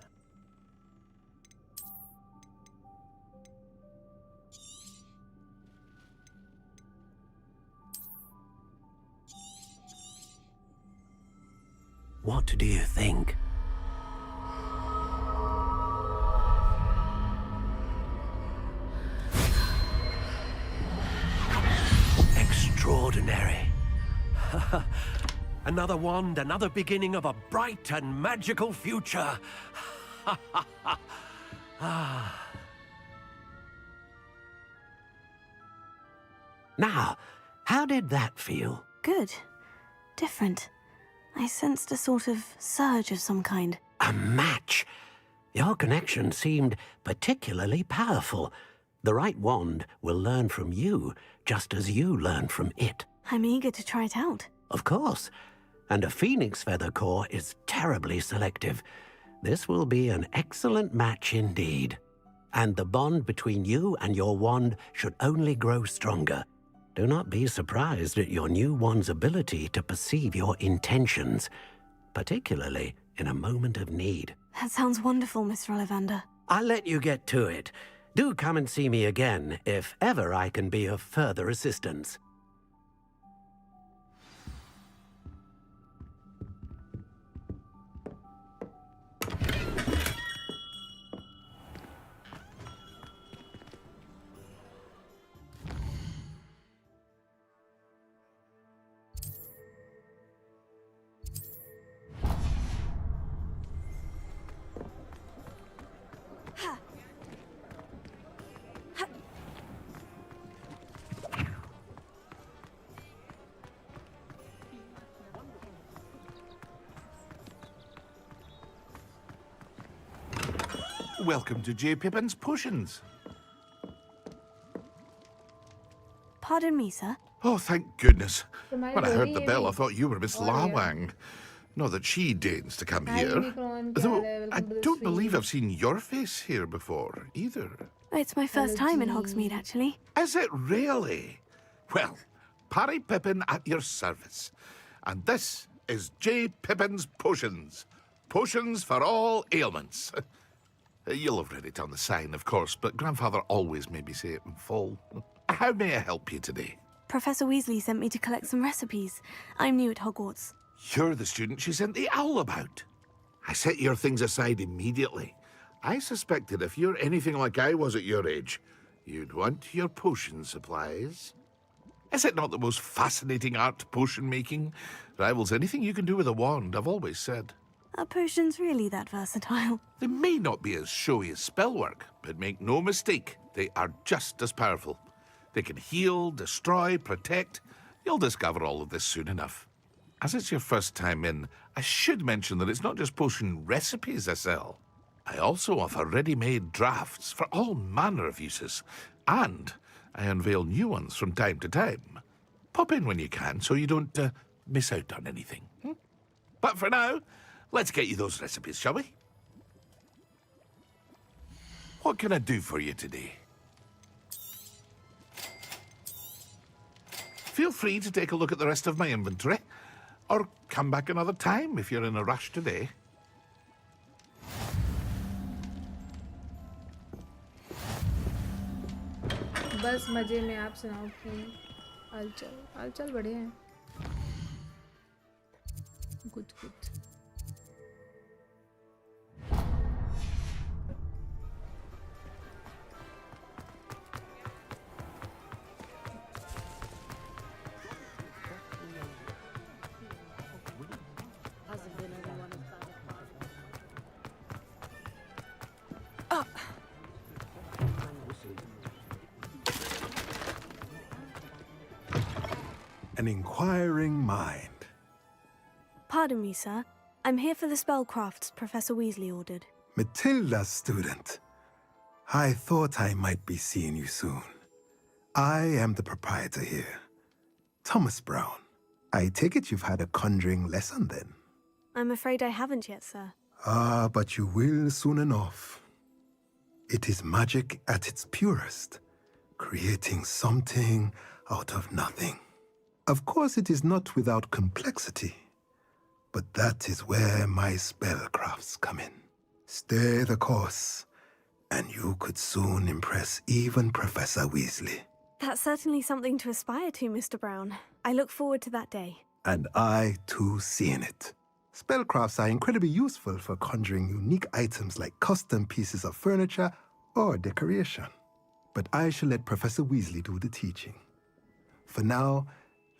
S5: What do you think? Extraordinary. Another wand, another beginning of a bright and magical future. Now, how did that feel?
S3: Good. Different. I sensed a sort of surge of some kind.
S5: A match? Your connection seemed particularly powerful. The right wand will learn from you, just as you learn from it.
S3: I'm eager to try it out.
S5: Of course. And a phoenix feather core is terribly selective. This will be an excellent match indeed. And the bond between you and your wand should only grow stronger. Do not be surprised at your new wand's ability to perceive your intentions, particularly in a moment of need.
S3: That sounds wonderful, Mr. Ollivander.
S5: I'll let you get to it. Do come and see me again if ever I can be of further assistance.
S17: Welcome to J. Pippin's Potions.
S3: Pardon me, sir.
S17: Oh, thank goodness.
S1: तुम्हारी
S17: When I heard the
S1: lorry
S17: bell,
S1: है
S17: I thought you were Miss
S1: और यार।
S17: Lawang. Not that she deigns to come
S1: Hi,
S17: here.
S1: unicorn, क्या
S17: Though
S1: हाल है?
S17: I
S1: Welcome to the
S17: don't
S1: stream.
S17: believe I've seen your face here before, either.
S3: It's my first time in Hogsmeade, actually.
S17: Is it really? Well, Parry Pippin at your service. And this is J. Pippin's Potions. Potions for all ailments. You'll have read it on the sign, of course, but Grandfather always made me say it in full. How may I help you today?
S3: Professor Weasley sent me to collect some recipes. I'm new at Hogwarts.
S17: You're the student she sent the owl about. I set your things aside immediately. I suspected if you're anything like I was at your age, you'd want your potion supplies. Is it not the most fascinating art, potion making? Rivals anything you can do with a wand, I've always said.
S3: Are potions really that versatile?
S17: They may not be as showy as spellwork, but make no mistake, they are just as powerful. They can heal, destroy, protect. You'll discover all of this soon enough. As it's your first time in, I should mention that it's not just potion recipes I sell. I also offer ready-made drafts for all manner of uses, and I unveil new ones from time to time. Pop in when you can so you don't miss out on anything. But for now, let's get you those recipes, shall we? What can I do for you today? Feel free to take a look at the rest of my inventory, or come back another time if you're in a rush today.
S1: बस मजे में आप सुनाओ कि हालचाल बढ़िया है good
S4: An inquiring mind.
S3: Pardon me, sir. I'm here for the spellcrafts Professor Weasley ordered.
S4: Matilda's student. I thought I might be seeing you soon. I am the proprietor here, Thomas Brown. I take it you've had a conjuring lesson then?
S3: I'm afraid I haven't yet, sir.
S4: Ah, but you will soon enough. It is magic at its purest, creating something out of nothing. Of course, it is not without complexity, but that is where my spellcrafts come in. Stay the course, and you could soon impress even Professor Weasley.
S3: That's certainly something to aspire to, Mr. Brown. I look forward to that day.
S4: And I, too, seeing it. Spellcrafts are incredibly useful for conjuring unique items like custom pieces of furniture or decoration. But I shall let Professor Weasley do the teaching. For now,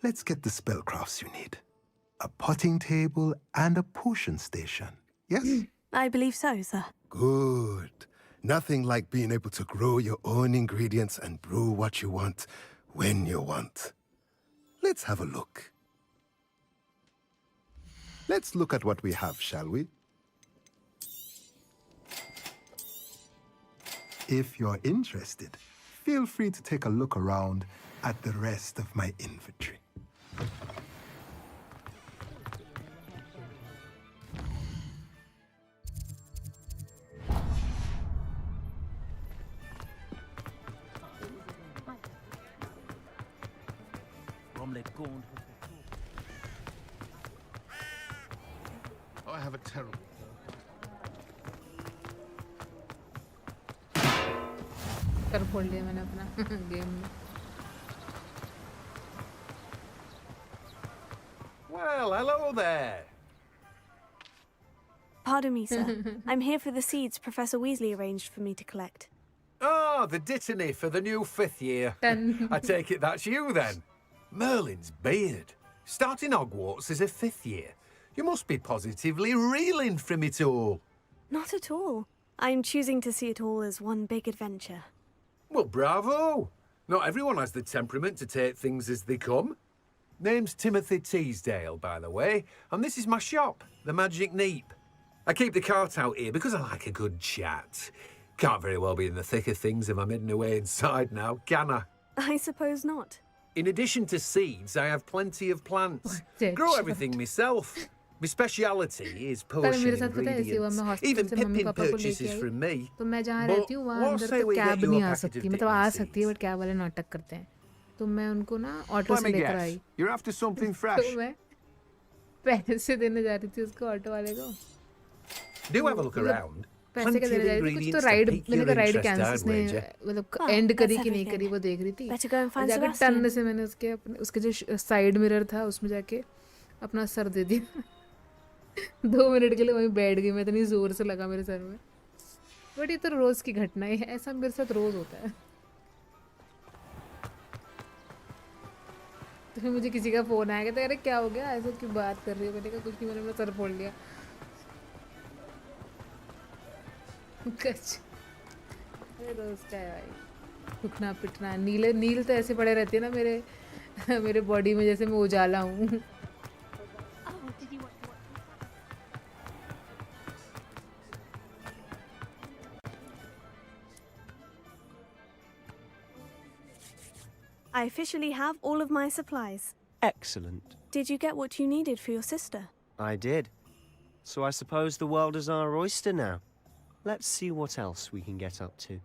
S4: let's get the spellcrafts you need. A potting table and a potion station, yes?
S3: I believe so, sir.
S4: Good. Nothing like being able to grow your own ingredients and brew what you want when you want. Let's have a look. Let's look at what we have, shall we? If you're interested, feel free to take a look around at the rest of my inventory.
S17: Oh, I have a terrible...
S1: कर खोल लिया मैंने अपना game में
S6: Well, hello there.
S3: Pardon me, sir. I'm here for the seeds Professor Weasley arranged for me to collect.
S6: Oh, the dittany for the new 5th year. I take it that's you, then. Merlin's beard. Starting Hogwarts as a 5th year. You must be positively reeling from it all.
S3: Not at all. I'm choosing to see it all as one big adventure.
S6: Well, bravo. Not everyone has the temperament to take things as they come. Name's Timothy Teasdale, by the way, and this is my shop, the Magic Neep. I keep the cart out here because I like a good chat. Can't very well be in the thick of things if I'm hidden away inside now, can I?
S3: I suppose not.
S6: In addition to seeds, I have plenty of plants. Grow everything myself. My speciality is potion ingredients. Even Pippin purchases from me.
S1: तो मैं जहाँ रहती हूँ वहाँ अंदर तो cab नहीं आ सकती मतलब आ सकती है बट कैब वाले नाटक करते हैं तो मैं उनको ना ऑटो से लेकर आई
S6: You're after something fresh.
S1: तो मैं पैसे देने जा रही थी उसको ऑटो वाले को
S6: Do have a look around.
S1: पैसे क्या देने जा रही थी, कुछ तो राइड, मैंने कहा राइड कैंसिल ने मतलब एंड करी कि नहीं करी वो देख रही थी। और जाके टर्न से मैंने उसके जो साइड मिरर था उसमें जाके अपना सर दे दिया। 2 मिनट के लिए वहीं बैठ गई मैं, इतनी जोर से लगा मेरे सर में। बट ये तो रोज की घटना है, ऐसा मेरे साथ रोज होता है। तो फिर मुझे किसी का फोन आया तो अरे क्या हो गया, ऐसे क्यों बात कर रही हो? मैंने कहा कुछ नहीं, मैंने अपना सर फोड़ लिया। अरे रोज का है भाई, उठना पिटना। नील तो ऐसे पड़े रहते हैं ना मेरे मेरे बॉडी में, जैसे मैं उजाला हूँ।
S3: I officially have all of my supplies.
S19: Excellent.
S3: Did you get what you needed for your sister?
S19: I did. So I suppose the world is our oyster now. Let's see what else we can get up to.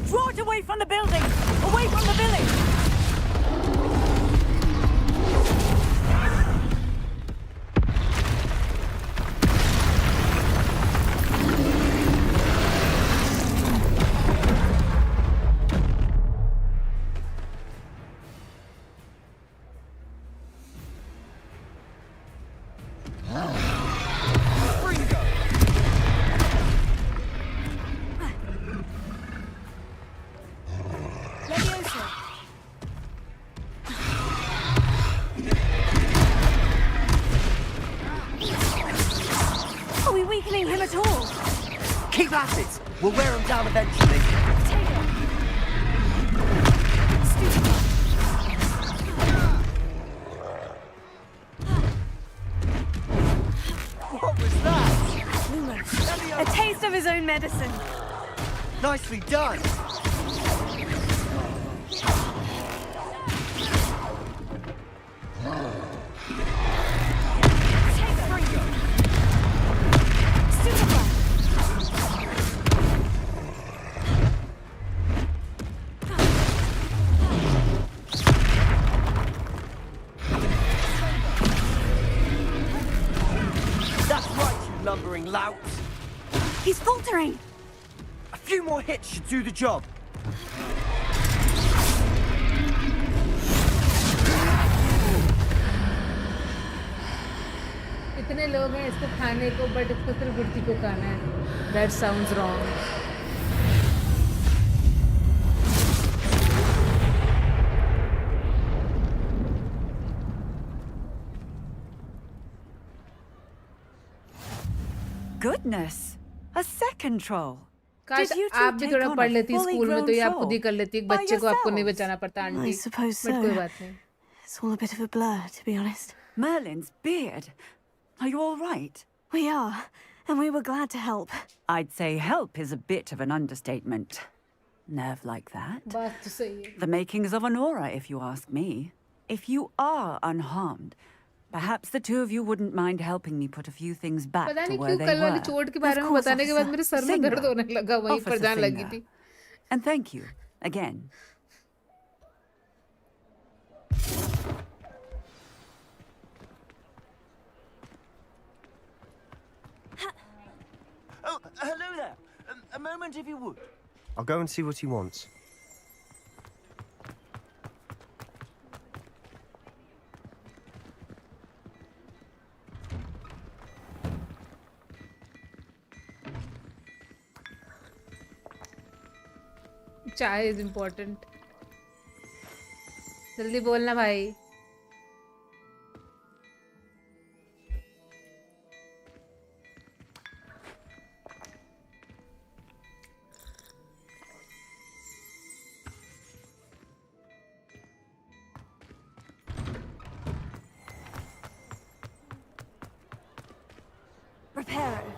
S8: Draw it away from the building! Away from the village!
S3: Are we weakening him at all?
S9: Keep at it! We'll wear him down eventually. What was that?
S3: A taste of his own medicine.
S9: Nicely done. That's right, you lumbering lout.
S3: He's faltering.
S9: A few more hits should do the job.
S1: इतने लोग हैं इसको खाने को, but इसको सिर्फ गुर्ती को खाना है। That sounds wrong.
S8: Goodness! A second troll.
S1: काश आप भी थोड़ा पढ़ लेती स्कूल में, तो ये आप खुद ही कर लेती। एक बच्चे को आपको नहीं बचाना पड़ता aunty.
S3: I suppose so.
S1: But कोई बात नहीं।
S3: It's all a bit of a blur, to be honest.
S8: Merlin's beard. Are you all right?
S3: We are, and we were glad to help.
S8: I'd say help is a bit of an understatement. Nerve like that.
S1: बात तो सही है।
S8: The makings of an aura, if you ask me. If you are unharmed, perhaps the two of you wouldn't mind helping me put a few things back
S1: पता
S8: to
S1: नहीं
S8: where
S1: क्यों
S8: they
S1: कल वाली
S8: were.
S1: चोट के बारे में बताने के बाद मेरे सर में दर्द होने लगा, वहीं पर जान लगी थी।
S8: And thank you again.
S9: Oh, hello there. A moment, if you would.
S19: I'll go and see what he wants.
S1: चाय इज इम्पोर्टेंट। जल्दी बोलना भाई।
S3: Reparo.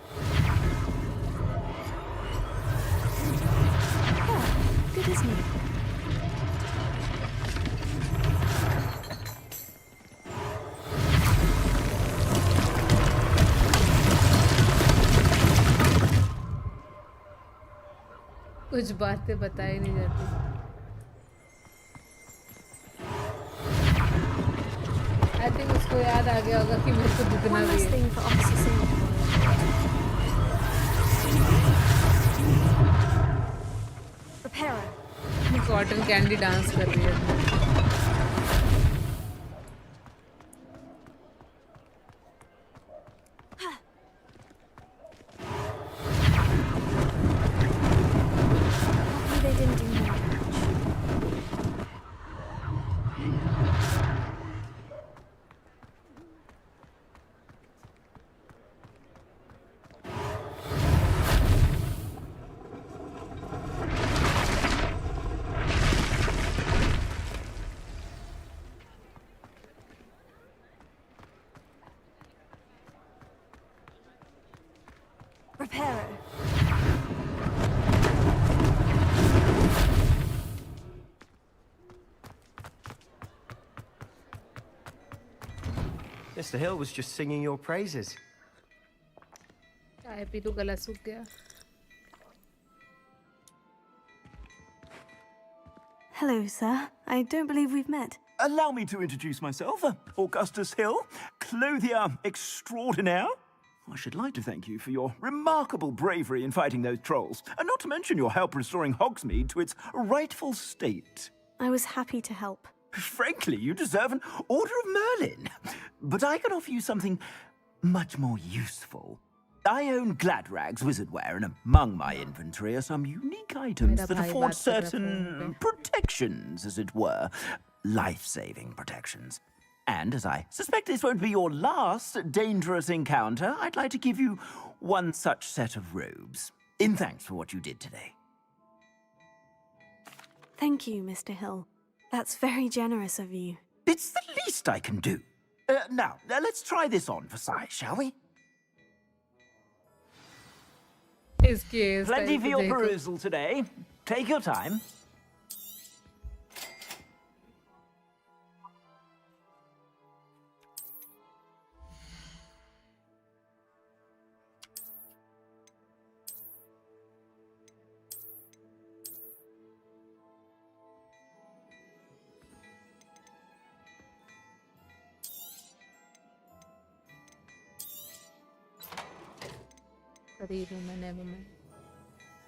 S3: Good, isn't it?
S1: कुछ बातें बताई नहीं जाती। आई थिंक उसको याद आ गया होगा कि मेरे को दुखना भी है। कॉटन कैंडी डांस कर रही है।
S3: They didn't do more damage. Reparo.
S21: Mr. Hill was just singing your praises.
S1: चाय पी तो गला सूख गया।
S3: Hello, sir. I don't believe we've met.
S7: Allow me to introduce myself, Augustus Hill, clothier extraordinaire. I should like to thank you for your remarkable bravery in fighting those trolls, and not to mention your help restoring Hogsmeade to its rightful state.
S3: I was happy to help.
S7: Frankly, you deserve an Order of Merlin. But I can offer you something much more useful. I own Gladrag's wizardware, and among my inventory are some unique items that afford certain protections, as it were. Life-saving protections. And as I suspect this won't be your last dangerous encounter, I'd like to give you one such set of robes, in thanks for what you did today.
S3: Thank you, Mr. Hill. That's very generous of you.
S7: It's the least I can do. Now, let's try this on for size, shall we? Plenty for your perusal today. Take your time.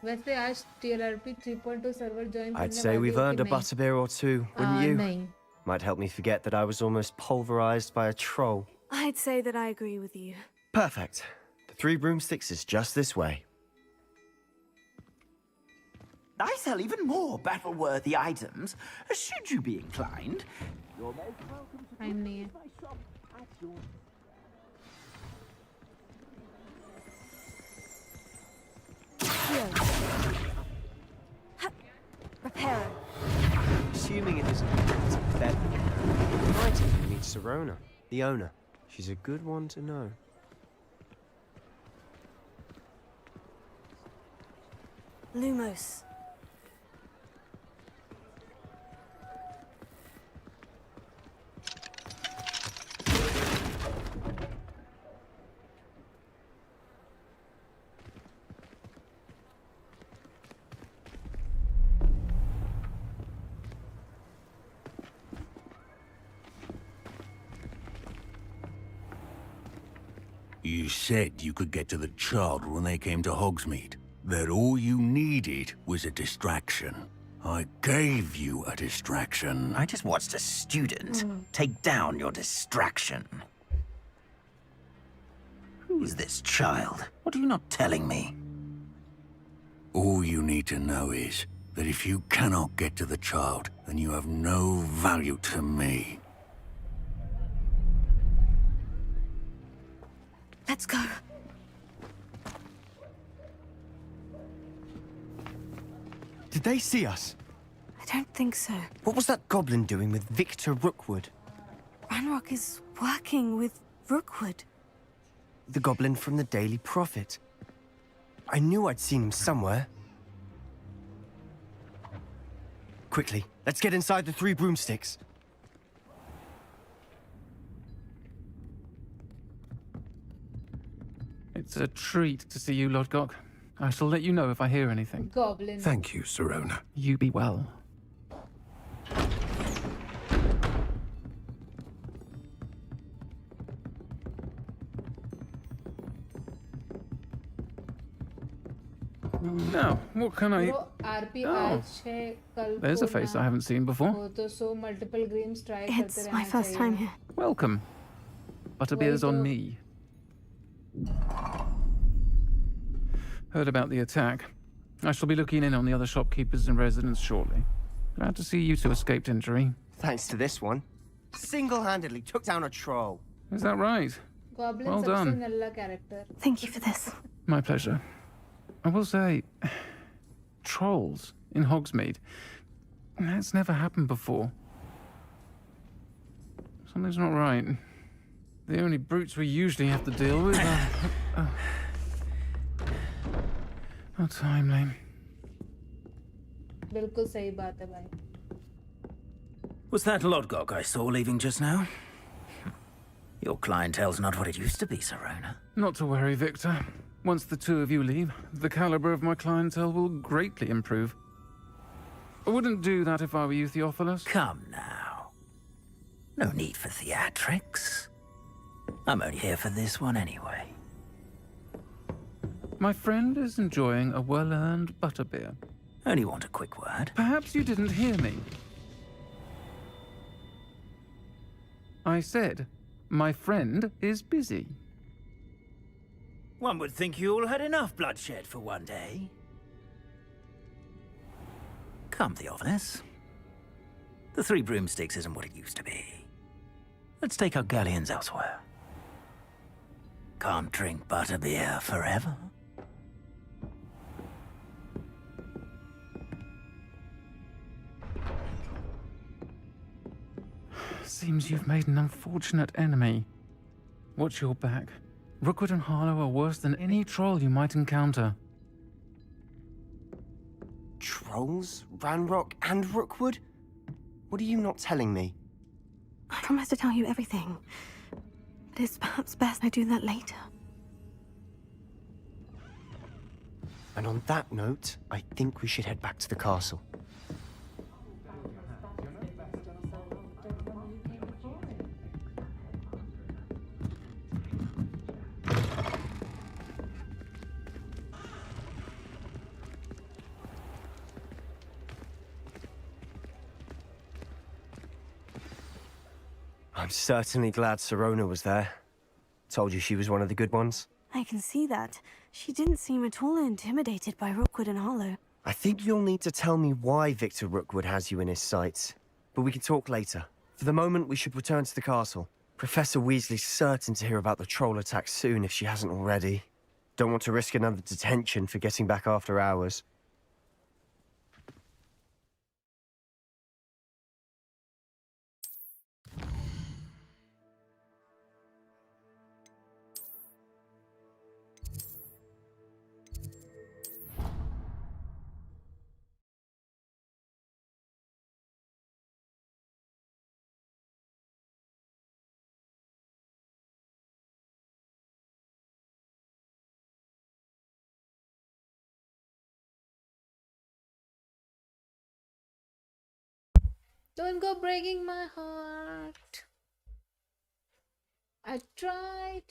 S1: वैसे आज TLRP 3.2 server join
S21: I'd say we've earned a butterbeer or two, wouldn't you?
S1: नहीं।
S21: Might help me forget that I was almost pulverized by a troll.
S3: I'd say that I agree with you.
S21: Perfect. The 3 broomsticks is just this way.
S7: I sell even more battle-worthy items, should you be inclined. You're most welcome to
S1: time नहीं है।
S7: my shop at your...
S3: Reparo.
S21: Assuming it isn't bed. Might even meet Serona, the owner. She's a good one to know.
S3: Lumos.
S2: You said you could get to the child when they came to Hogsmeade. That all you needed was a distraction. I gave you a distraction.
S7: I just watched a student take down your distraction. Who is this child? What are you not telling me?
S2: All you need to know is that if you cannot get to the child, then you have no value to me.
S3: Let's go.
S21: Did they see us?
S3: I don't think so.
S21: What was that goblin doing with Victor Rookwood?
S3: Ranrock is working with Rookwood.
S21: The goblin from the Daily Prophet. I knew I'd seen him somewhere. Quickly, let's get inside the 3 broomsticks.
S11: It's a treat to see you, Lodgok. I shall let you know if I hear anything.
S1: Goblin.
S6: Thank you, Sirona.
S11: You be well. Now, what can I...
S1: Bro, RP
S11: Oh,
S1: आज है कल
S11: there's a
S1: को
S11: face
S1: ना
S11: I haven't seen before.
S1: हो तो so multiple games try
S3: It's
S1: करते
S3: my
S1: रहना
S3: first
S1: चाहिए
S3: time
S1: ना।
S3: here.
S11: Welcome. Butterbeer's on me. Heard about the attack. I shall be looking in on the other shopkeepers and residents shortly. Glad to see you two escaped injury.
S21: Thanks to this one. Single-handedly took down a troll.
S11: Is that right?
S1: Goblin
S11: Well
S1: सबसे
S11: done.
S1: Nalla character.
S3: Thank you for this.
S11: My pleasure. I will say, trolls in Hogsmeade. That's never happened before. Something's not right. The only brutes we usually have to deal with are... How timely.
S1: बिल्कुल सही बात है भाई.
S7: Was that Lodgok I saw leaving just now? Your clientele's not what it used to be, Sirona.
S11: Not to worry, Victor. Once the two of you leave, the caliber of my clientele will greatly improve. I wouldn't do that if I were you, Theophilus.
S7: Come now. No need for theatrics. I'm only here for this one anyway.
S11: My friend is enjoying a well-earned butterbeer.
S7: Only want a quick word.
S11: Perhaps you didn't hear me. I said, my friend is busy.
S7: One would think you all had enough bloodshed for one day. Come, Theophilus. The Three Broomsticks isn't what it used to be. Let's take our galleons elsewhere. Can't drink butterbeer forever.
S11: Seems you've made an unfortunate enemy. Watch your back. Rookwood and Harlow are worse than any troll you might encounter.
S21: Trolls? Ranrock and Rookwood? What are you not telling me?
S3: I promise to tell you everything. But it's perhaps best I do that later.
S19: And on that note, I think we should head back to the castle. I'm certainly glad Sirona was there. Told you she was one of the good ones.
S3: I can see that. She didn't seem at all intimidated by Rookwood and Harlow.
S19: I think you'll need to tell me why Victor Rookwood has you in his sights. But we can talk later. For the moment, we should return to the castle. Professor Weasley's certain to hear about the troll attack soon if she hasn't already. Don't want to risk another detention for getting back after hours.
S1: Don't go breaking my heart. I tried.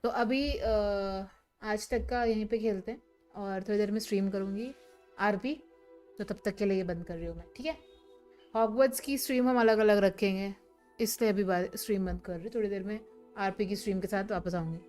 S1: तो अभी आज तक का यहीं पे खेलते हैं और थोड़ी देर में स्ट्रीम करूँगी आरपी, तो तब तक के लिए ये बंद कर रही हूँ मैं, ठीक है। हॉगवर्ट्स की स्ट्रीम हम अलग अलग रखेंगे, इसलिए अभी स्ट्रीम बंद कर रही हूँ। थोड़ी देर में आरपी की स्ट्रीम के साथ वापस आऊँगी।